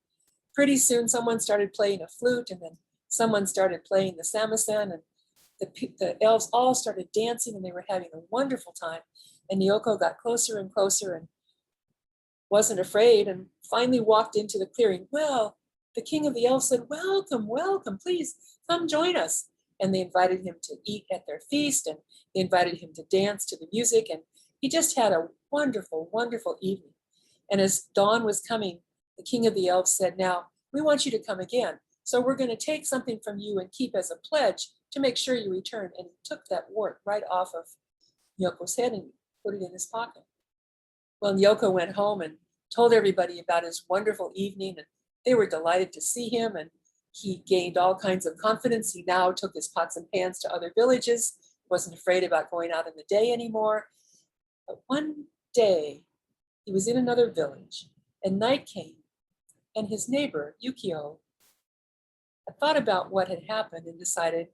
pretty soon someone started playing a flute, and then someone started playing the samisen, and the elves all started dancing, and they were having a wonderful time. And Nyoko got closer and closer and wasn't afraid, and finally walked into the clearing. Well, the king of the elves said, "Welcome, welcome, please come join us." And they invited him to eat at their feast, and they invited him to dance to the music. And he just had a wonderful, wonderful evening. And as dawn was coming, the king of the elves said, "Now, we want you to come again. So we're going to take something from you and keep as a pledge to make sure you return." And he took that wart right off of Nyoko's head and put it in his pocket. Well, Nyoko went home and told everybody about his wonderful evening, and they were delighted to see him, and he gained all kinds of confidence. He now took his pots and pans to other villages, wasn't afraid about going out in the day anymore. But one day, he was in another village, and night came, and his neighbor, Yukio, had thought about what had happened and decided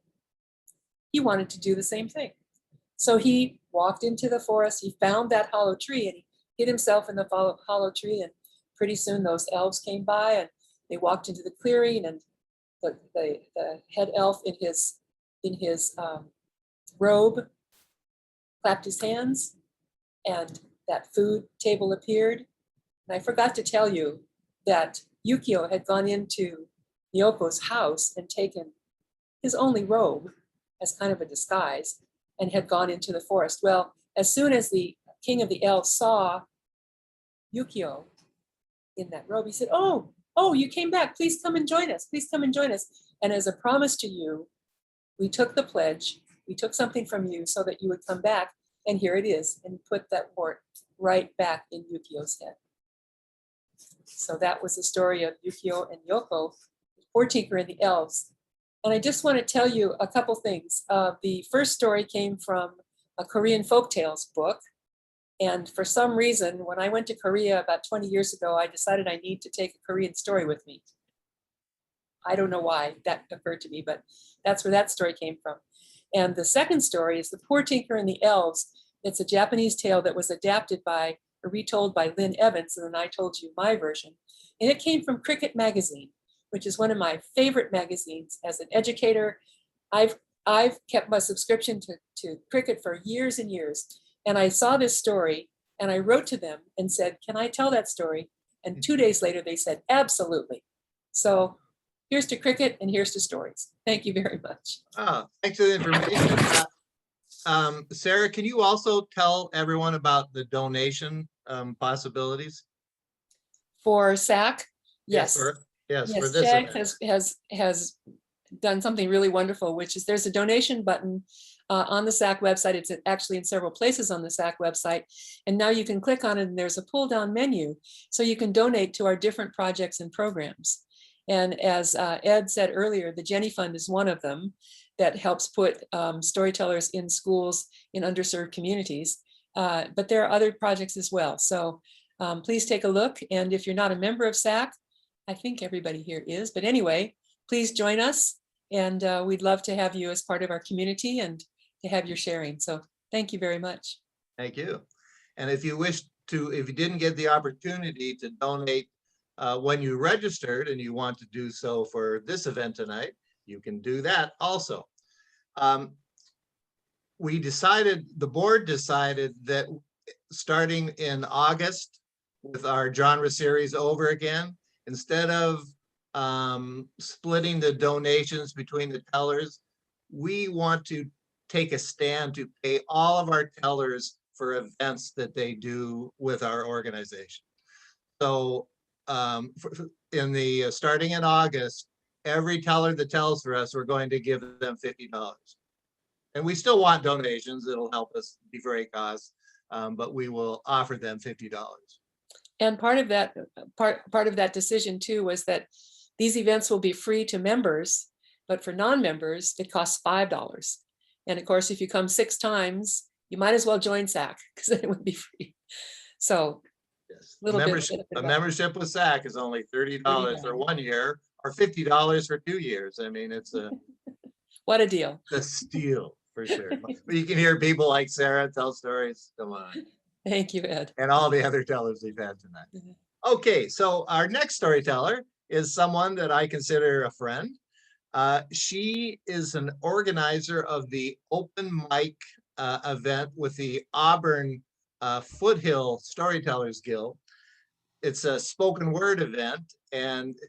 he wanted to do the same thing. So he walked into the forest, he found that hollow tree, and he hid himself in the hollow tree, and pretty soon those elves came by, and they walked into the clearing, and the head elf in his robe clapped his hands, and that food table appeared. And I forgot to tell you that Yukio had gone into Nyoko's house and taken his only robe as kind of a disguise and had gone into the forest. Well, as soon as the king of the elves saw Yukio in that robe, he said, oh, you came back. Please come and join us. Please come and join us. And as a promise to you, we took the pledge. We took something from you so that you would come back. And here it is. And put that wart right back in Yukio's head. So that was the story of Yukio and Yoko, the poor tinker and the elves. And I just want to tell you a couple things. The first story came from a Korean folktales book. And for some reason, when I went to Korea about 20 years ago, I decided I need to take a Korean story with me. I don't know why that occurred to me, but that's where that story came from. And the second story is The Poor Tinker and the Elves. It's a Japanese tale that was adapted by, or retold by Lynn Evans, and then I told you my version. And it came from Cricket Magazine, which is one of my favorite magazines. As an educator, I've kept my subscription to Cricket for years and years. And I saw this story and I wrote to them and said, can I tell that story? And 2 days later, they said, absolutely. So here's to Cricket and here's to stories. Thank you very much. Oh, thanks for the information. Sarah, can you also tell everyone about the donation possibilities? For SAC? Yes. For this SAC event. has done something really wonderful, which is there's a donation button on the SAC website. It's actually in several places on the SAC website. And now you can click on it and there's a pull down menu. So you can donate to our different projects and programs. And as Ed said earlier, the Jenny Fund is one of them that helps put storytellers in schools in underserved communities. But there are other projects as well. So please take a look. And if you're not a member of SAC, I think everybody here is, but anyway, please join us. And we'd love to have you as part of our community and to have your sharing. So thank you very much. Thank you. And if you wish to, if you didn't get the opportunity to donate when you registered and you want to do so for this event tonight, you can do that also. The board decided that starting in August with our genre series over again, instead of splitting the donations between the tellers, we want to take a stand to pay all of our tellers for events that they do with our organization. So starting in August, every teller that tells for us, we're going to give them $50. And we still want donations. It'll help us defray costs, but we will offer them $50. And part of that decision too was that these events will be free to members, but for non-members, it costs $5. And of course, if you come 6 times you might as well join SAC because then it would be free. So Yes. little bit of Membership, benefit a of that. membership with SAC is only $30 for 1 year or $50 for 2 years. I mean, it's a What a deal. steal for sure. But you can hear people like Sarah tell stories. Come on. Thank you, Ed. And all the other tellers we've had tonight. Mhm. Okay, so our next storyteller is someone that I consider a friend. She is an organizer of the open mic event with the Auburn Foothill Storytellers Guild. It's a spoken word event, and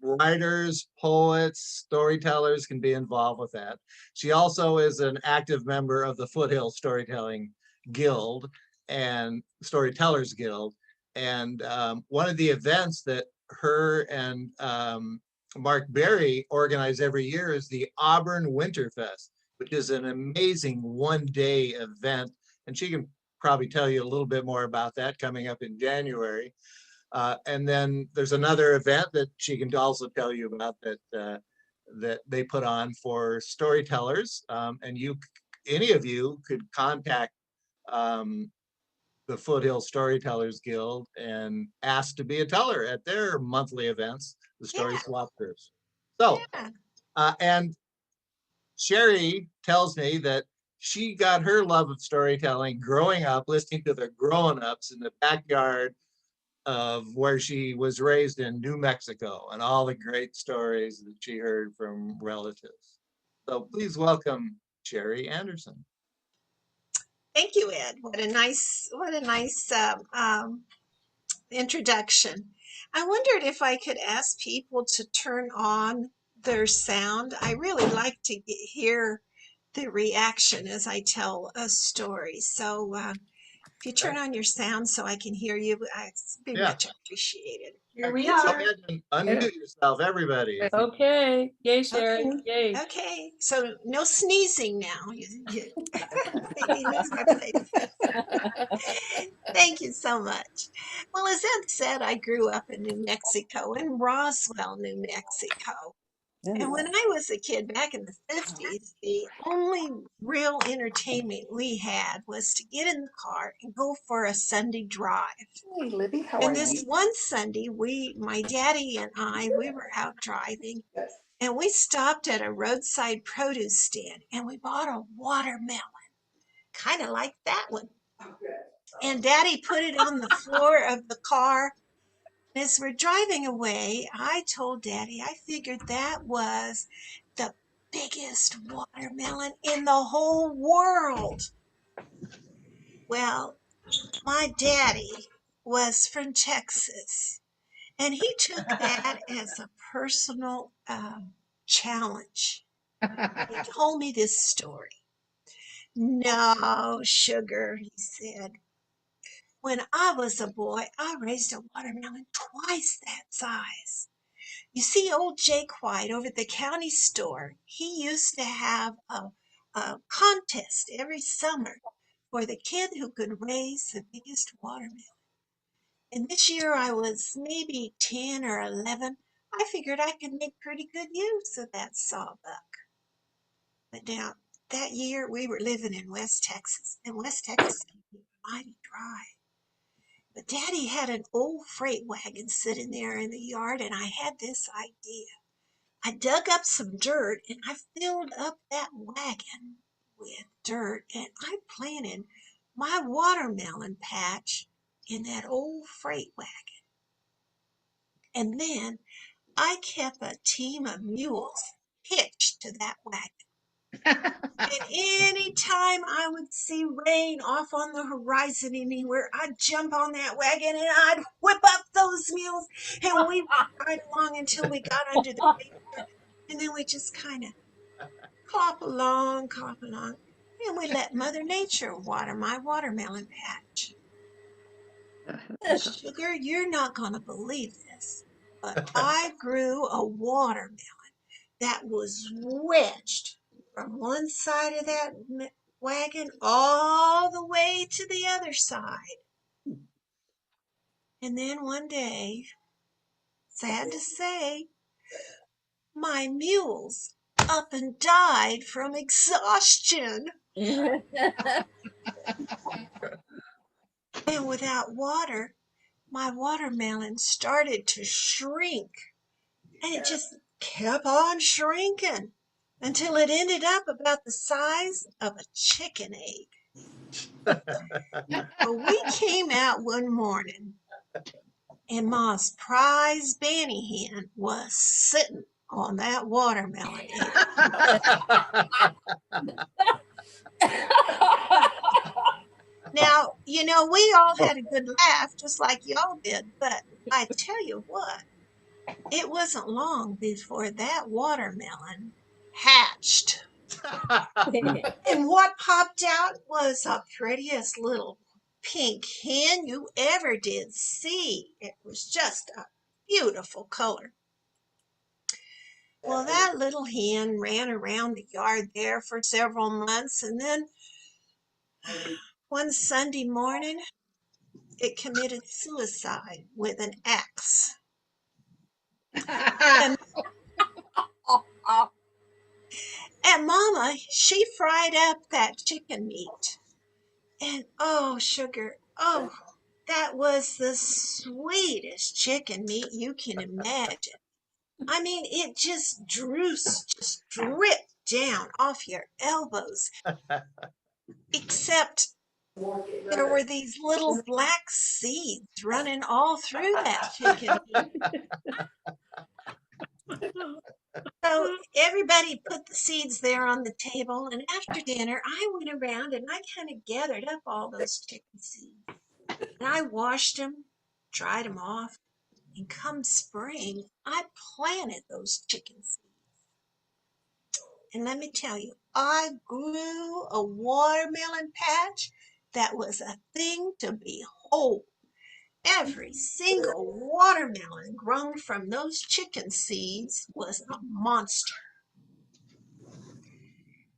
writers, poets, storytellers can be involved with that. She also is an active member of the Foothill Storytelling Guild and Storytellers Guild. And one of the events that her and Mark Berry organize every year is the Auburn Winterfest, which is an amazing one-day event. And she can probably tell you a little bit more about that coming up in January. And then there's another event that she can also tell you about that that they put on for storytellers. And any of you could contact the Foothill Storytellers Guild and ask to be a teller at their monthly events, the Story Swap Groups. So, and Sherry tells me that she got her love of storytelling growing up, listening to the grown-ups in the backyard of where she was raised in New Mexico and all the great stories that she heard from relatives. So please welcome Sherry Anderson. Thank you, Ed. What a nice introduction. I wondered if I could ask people to turn on their sound. I really like to hear the reaction as I tell a story. So if you turn on your sound so I can hear you, I'd be much appreciated. Here we Go are. ahead and unmute yourself, everybody. Okay. Yay, Sherry. Okay. Yay. Okay, so no sneezing now. Make me lose my place. Thank you so much. Well, as Ed said, I grew up in New Mexico, in Roswell, New Mexico. And when I was a kid back in the 50s, the only real entertainment we had was to get in the car and go for a Sunday drive. Hey, Libby, how And are this you? one Sunday, my daddy and we were out driving, and we stopped at a roadside produce stand and we bought a watermelon, kind of like that one. And Daddy put it on the floor of the car. As we're driving away, I told Daddy I figured that was the biggest watermelon in the whole world. Well, my daddy was from Texas, and he took that as a personal challenge. He told me this story. No, sugar, he said. When I was a boy, I raised a watermelon twice that size. You see, old Jake White over at the county store, he used to have a contest every summer for the kid who could raise the biggest watermelon. And this year I was maybe 10 or 11. I figured I could make pretty good use of that sawbuck. But now, that year we were living in West Texas, and West Texas can be mighty dry. But Daddy had an old freight wagon sitting there in the yard, and I had this idea. I dug up some dirt and I filled up that wagon with dirt, and I planted my watermelon patch in that old freight wagon. And then I kept a team of mules hitched to that wagon. And any time I would see rain off on the horizon anywhere, I'd jump on that wagon and I'd whip up those mules, and we would ride along until we got under the rain, and then we just kind of clop along, and we let Mother Nature water my watermelon patch. Sugar, you're not going to believe this, but I grew a watermelon that was wedged from one side of that wagon all the way to the other side. And then one day, sad to say, my mules up and died from exhaustion. And without water, my watermelon started to shrink. And it just kept on shrinking until it ended up about the size of a chicken egg. Well, we came out one morning and Ma's prize Banny hen was sitting on that watermelon egg. Now, we all had a good laugh just like y'all did, but I tell you what, it wasn't long before that watermelon hatched. And what popped out was the prettiest little pink hen you ever did see. It was just a beautiful color. Well, that little hen ran around the yard there for several months, and then one Sunday morning, it committed suicide with an axe. And, and Mama, she fried up that chicken meat. And oh, sugar, oh, that was the sweetest chicken meat you can imagine. I mean, it just dripped down off your elbows, except there were these little black seeds running all through that chicken meat. So everybody put the seeds there on the table, and after dinner, I went around and I kind of gathered up all those chicken seeds. And I washed them, dried them off, and come spring, I planted those chicken seeds. And let me tell you, I grew a watermelon patch that was a thing to behold. Every single watermelon grown from those chicken seeds was a monster.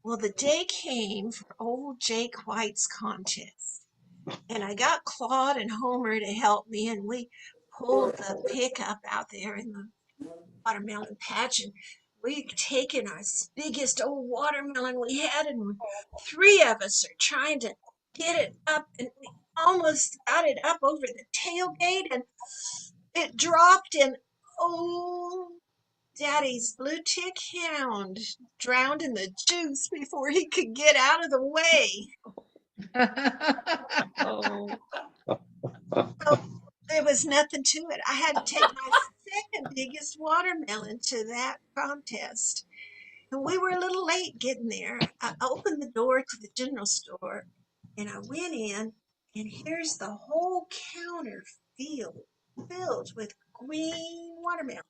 Well, the day came for old Jake White's contest, and I got Claude and Homer to help me, and we pulled the pickup out there in the watermelon patch, and we've taken our biggest old watermelon we had, and three of us are trying to get it up, and we almost got it up over the tailgate, and it dropped, and oh, Daddy's blue tick hound drowned in the juice before he could get out of the way. Oh, So there was nothing to it. I had to take my second biggest watermelon to that contest. And we were a little late getting there. I opened the door to the general store and I went in, and here's the whole counter filled with green watermelons.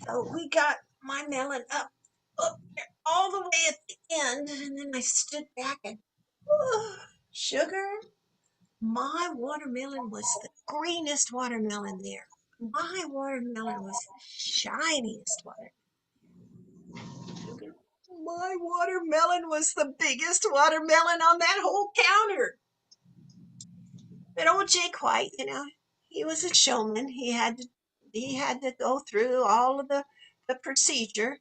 So we got my melon up there all the way at the end, and then I stood back and sugar, my watermelon was the greenest watermelon there. My watermelon was the shiniest watermelon. My watermelon was the biggest watermelon on that whole counter. But old Jake White, he was a showman. He had to go through all of the procedure.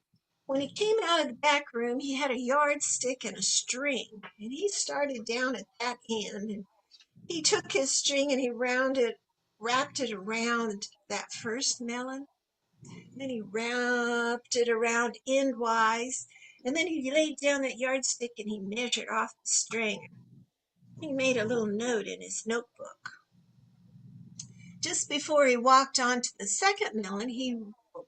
When he came out of the back room, he had a yardstick and a string, and he started down at that end, and he took his string and he wrapped it around that first melon. Then he wrapped it around endwise, and then he laid down that yardstick and he measured off the string. He made a little note in his notebook. Just before he walked on to the second melon, he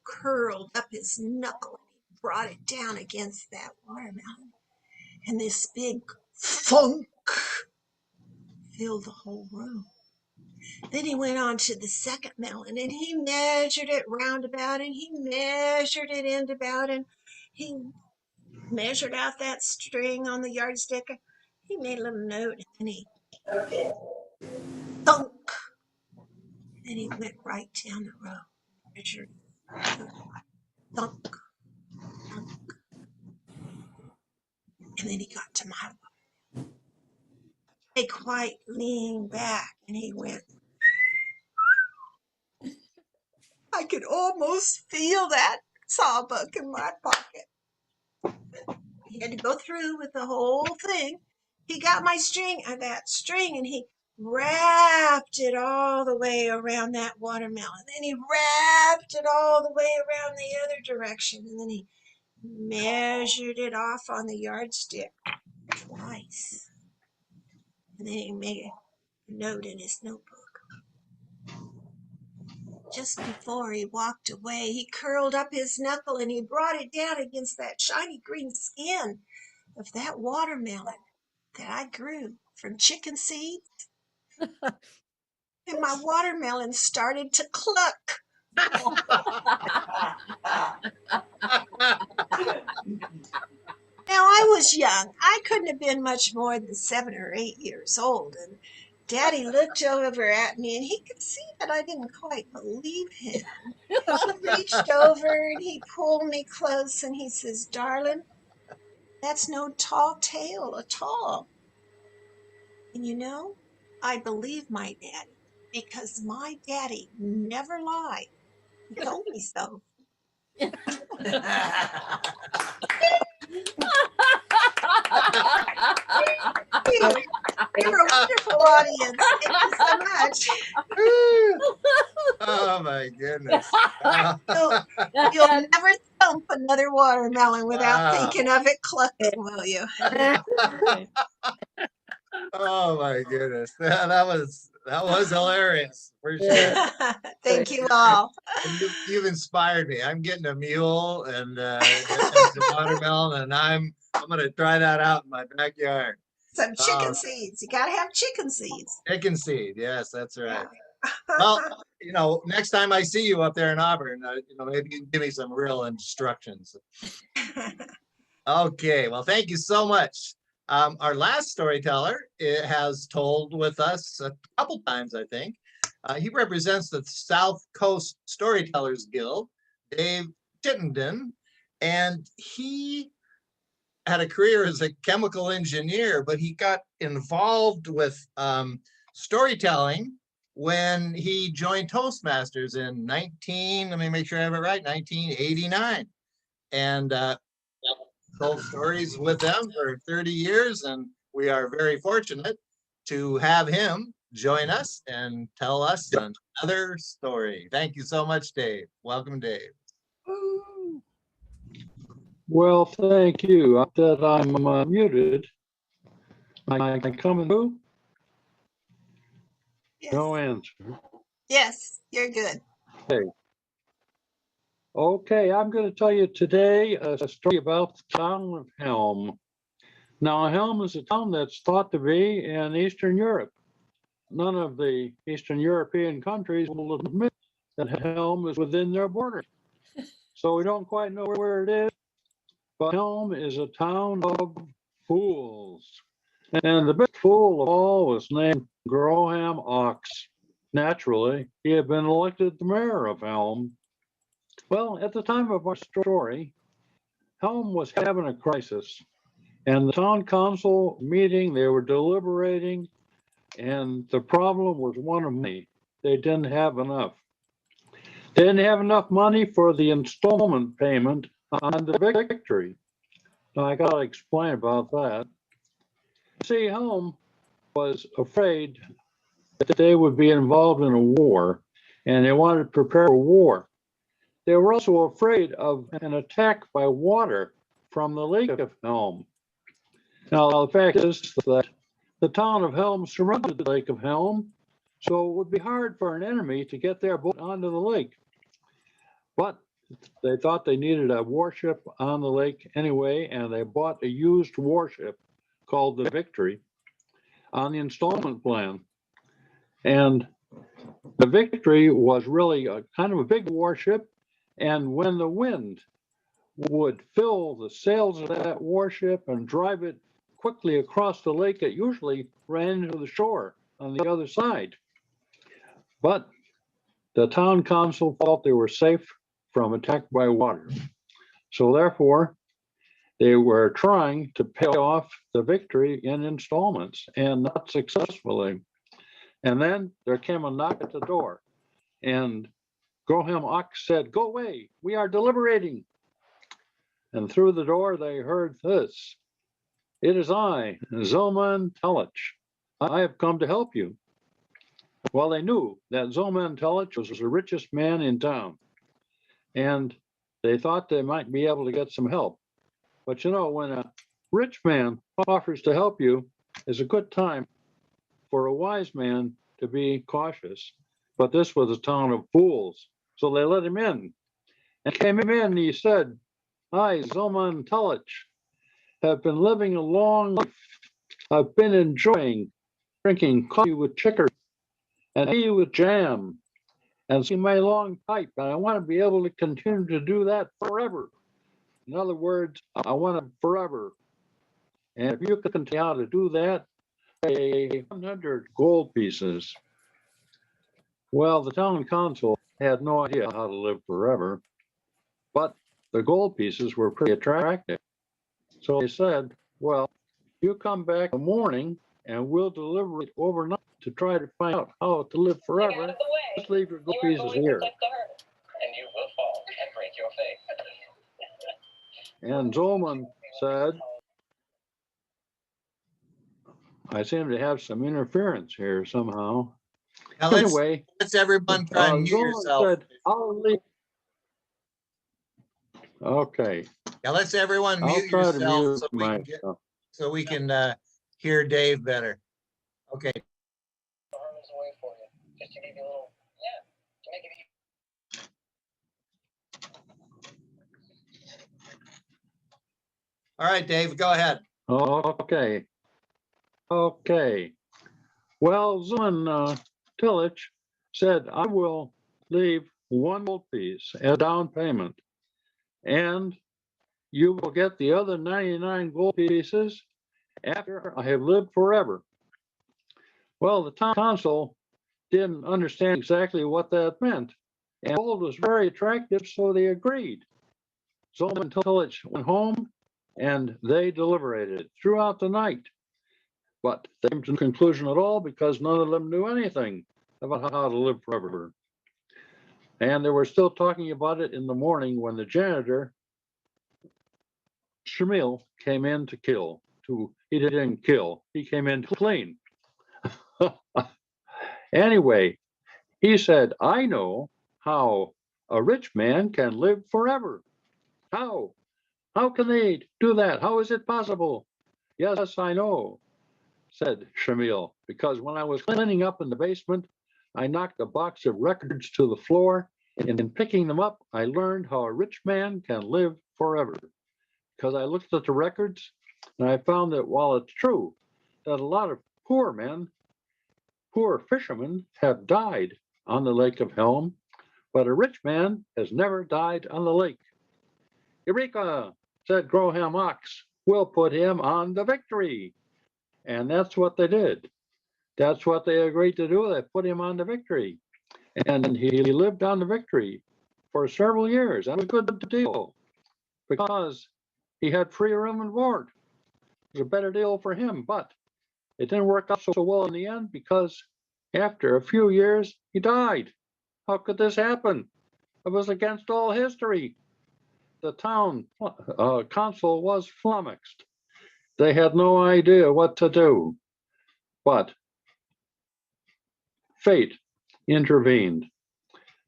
curled up his knuckle and he brought it down against that watermelon. And this big thunk filled the whole room. Then he went on to the second melon and he measured it roundabout and he measured it end about and he measured out that string on the yardstick. He made a little note and then he thunk. Then he went right down the row, measured, thunk, thunk. And then he got to my one. They quite leaned back and he went, I could almost feel that sawbuck in my pocket. He had to go through with the whole thing. He got my string, that string, and he wrapped it all the way around that watermelon. Then he wrapped it all the way around the other direction. And then he measured it off on the yardstick twice. And then he made a note in his notebook. Just before he walked away, he curled up his knuckle and he brought it down against that shiny green skin of that watermelon that I grew from chicken seeds. And my watermelon started to cluck. Now, I was young. I couldn't have been much more than 7 or 8 years old. And Daddy looked over at me and he could see that I didn't quite believe him. He reached over and he pulled me close and he says, "Darling, that's no tall tale at all." And you know, I believe my daddy because my daddy never lied. He told me so. You're a wonderful audience. Thank you so much. Oh my goodness. You'll never thump another watermelon without Wow. thinking of it clucking, will you? Oh my goodness. That was hilarious for sure. Thank you all. And you've inspired me. I'm getting a mule and some watermelon, and I'm gonna try that out in my backyard. Some chicken seeds. You gotta have chicken seeds. Chicken seed. Yes, that's right. Yeah. Well, next time I see you up there in Auburn, maybe you can give me some real instructions. Okay, well, thank you so much. Our last storyteller has told with us a couple times, I think. He represents the South Coast Storytellers Guild, Dave Chittenden, and he had a career as a chemical engineer, but he got involved with storytelling when he joined Toastmasters in let me make sure I have it right, 1989. And told stories with them for 30 years, and we are very fortunate to have him join us and tell us another story. Thank you so much, Dave. Welcome, Dave. Well, thank you. That I'm muted. I coming through? Yes. No answer. Yes, you're good. Okay, I'm going to tell you today a story about the town of Helm. Now, Helm is a town that's thought to be in Eastern Europe. None of the Eastern European countries will admit that Helm is within their borders. So we don't quite know where it is, but Helm is a town of fools. And the big fool of all was named Graham Ox. Naturally, he had been elected the mayor of Helm. Well, at the time of our story, Helm was having a crisis. And the town council meeting, they were deliberating, and the problem was one of money. They didn't have enough. They didn't have enough money for the installment payment on the victory. Now, I got to explain about that. See, Helm was afraid that they would be involved in a war, and they wanted to prepare for war. They were also afraid of an attack by water from the Lake of Helm. Now, the fact is that the town of Helm surrounded the Lake of Helm, so it would be hard for an enemy to get their boat onto the lake. But they thought they needed a warship on the lake anyway, and they bought a used warship called the Victory on the installment plan. And the Victory was really a kind of a big warship, and when the wind would fill the sails of that warship and drive it quickly across the lake, it usually ran into the shore on the other side. But the town council felt they were safe from attack by water. So therefore, they were trying to pay off the Victory in installments, and not successfully. And then there came a knock at the door, and Graham Ox said, "Go away, we are deliberating." And through the door, they heard this. It is I, Zoman Telich. I have come to help you. Well, they knew that Zoman Telich was the richest man in town, and they thought they might be able to get some help. But you know, when a rich man offers to help you, it's a good time for a wise man to be cautious. But this was a town of fools, so they let him in. And came in, and he said, I, Zoman Telich, have been living a long life. I've been enjoying drinking coffee with chicory and tea with jam and smoking my long pipe. And I want to be able to continue to do that forever. In other words, I want it forever. And if you can continue how to do that, pay 100 gold pieces. Well, the town council had no idea how to live forever, but the gold pieces were pretty attractive. So they said, well, you come back in the morning and we'll deliver it overnight to try to find out how to live forever. Just leave your gold pieces here. And you will fall and break your face. And Zolman said, I seem to have some interference here somehow. Now Anyway, let's everyone try and mute Zolman yourself. said, I'll leave. Okay. Yeah, let's everyone I'll mute try to yourself mute so we can myself. hear Dave better. Okay. Arms away for you, just to give you a little, to make it easy. All right, Dave, go ahead. Okay. Okay. Well, Zolman Telich said, I will leave one gold piece as down payment, and you will get the other 99 gold pieces after I have lived forever. Well, the town council didn't understand exactly what that meant, and gold was very attractive, so they agreed. Zolman Telich went home, and they deliberated throughout the night. But they came to no conclusion at all because none of them knew anything about how to live forever. And they were still talking about it in the morning when the janitor, Shamil, came in to kill. He didn't kill, he came in to clean. Anyway, he said, I know how a rich man can live forever. How? How can they do that? How is it possible? Yes, I know, said Shamil, because when I was cleaning up in the basement, I knocked a box of records to the floor, and in picking them up, I learned how a rich man can live forever. Because I looked at the records, and I found that while it's true that a lot of poor men, poor fishermen, have died on the Lake of Helm, but a rich man has never died on the lake. Eureka, said Groham Ox, we'll put him on the Victory. And that's what they did. That's what they agreed to do. They put him on the Victory. And he lived on the Victory for several years. That was a good deal because he had free room and board. It was a better deal for him, but it didn't work out so well in the end because after a few years, he died. How could this happen? It was against all history. The town council was flummoxed. They had no idea what to do. But fate intervened.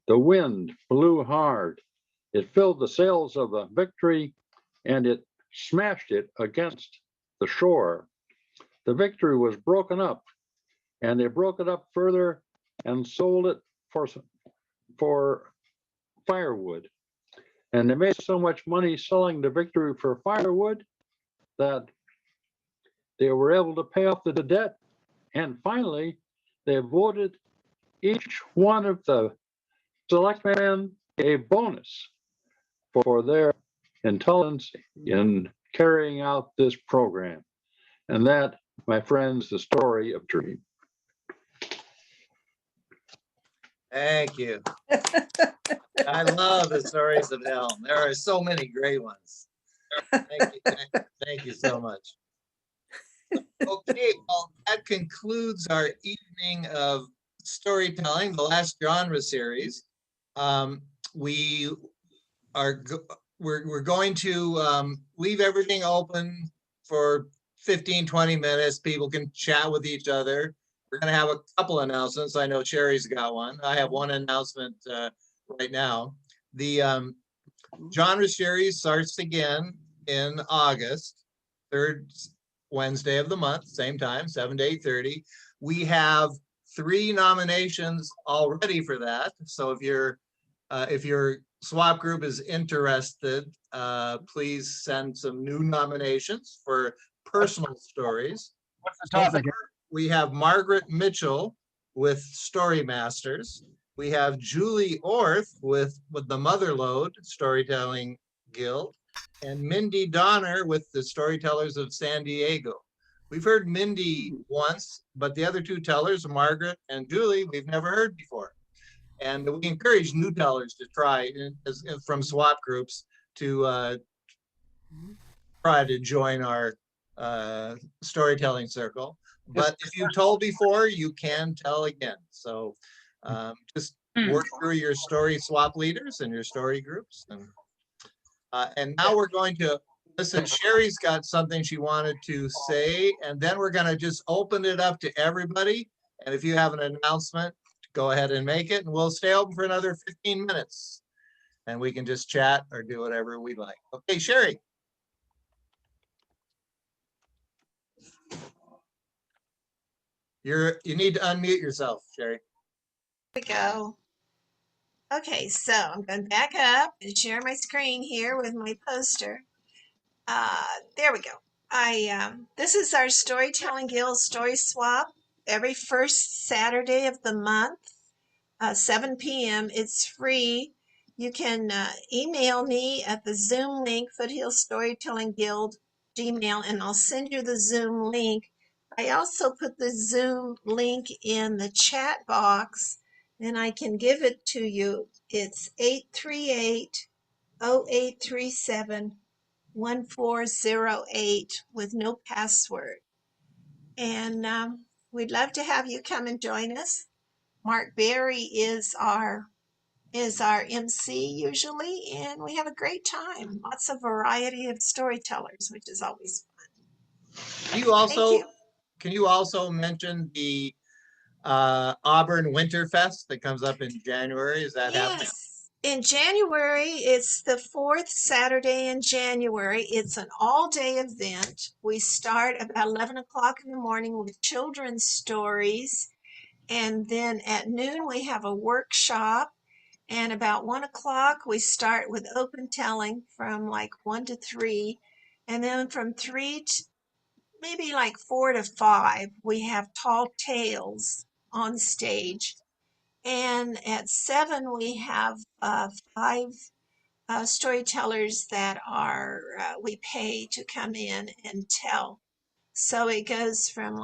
The wind blew hard. It filled the sails of the Victory and it smashed it against the shore. The Victory was broken up, and they broke it up further and sold it for firewood. And they made so much money selling the Victory for firewood that they were able to pay off the debt. And finally, they voted each one of the selectmen a bonus for their intelligence in carrying out this program. And that, my friends, the story of Dream. Thank you. I love the stories of Helm. There are so many great ones. Thank you so much. Okay, well, that concludes our evening of storytelling, the last genre series. We're going to leave everything open for 15, 20 minutes. People can chat with each other. We're going to have a couple announcements. I know Sherry's got one. I have one announcement right now. The genre series starts again in August, third Wednesday of the month, same time, 7 to 8:30. We have 3 nominations already for that. So if your swap group is interested, please send some new nominations for personal stories. What's the So topic? far, we have Margaret Mitchell with Story Masters. We have Julie Orth with the Motherlode Storytelling Guild, and Mindy Donner with the Storytellers of San Diego. We've heard Mindy once, but the other 2 tellers, Margaret and Julie, we've never heard before. And we encourage new tellers to try from swap groups to try to join our storytelling circle. But if you've told before, you can tell again. So just work through your story swap leaders and your story groups. And now we're going to listen. Sherry's got something she wanted to say, and then we're going to just open it up to everybody. And if you have an announcement, go ahead and make it, and we'll stay open for another 15 minutes. And we can just chat or do whatever we like. Okay, Sherry. You need to unmute yourself, Sherry. There we go. Okay, so I'm going to back up and share my screen here with my poster. There we go. This is our Storytelling Guild Story Swap every first Saturday of the month, 7 p.m. It's free. You can email me at the Zoom link, Foothill Storytelling Guild Gmail, and I'll send you the Zoom link. I also put the Zoom link in the chat box, and I can give it to you. It's 838-0837-1408 with no password. And we'd love to have you come and join us. Mark Berry is our MC usually, and we have a great time. Lots of variety of storytellers, which is always fun. Can you also mention the Auburn Winterfest that comes up in January? Is that happening? Yes. In January, it's the 4th Saturday in January. It's an all-day event. We start about 11 o'clock in the morning with children's stories. And then at noon, we have a workshop. And about 1 o'clock, we start with open telling from like 1 to 3. And then from 3 to maybe like 4 to 5, we have tall tales on stage. And at 7, we have 5 storytellers that we pay to come in and tell. So it goes from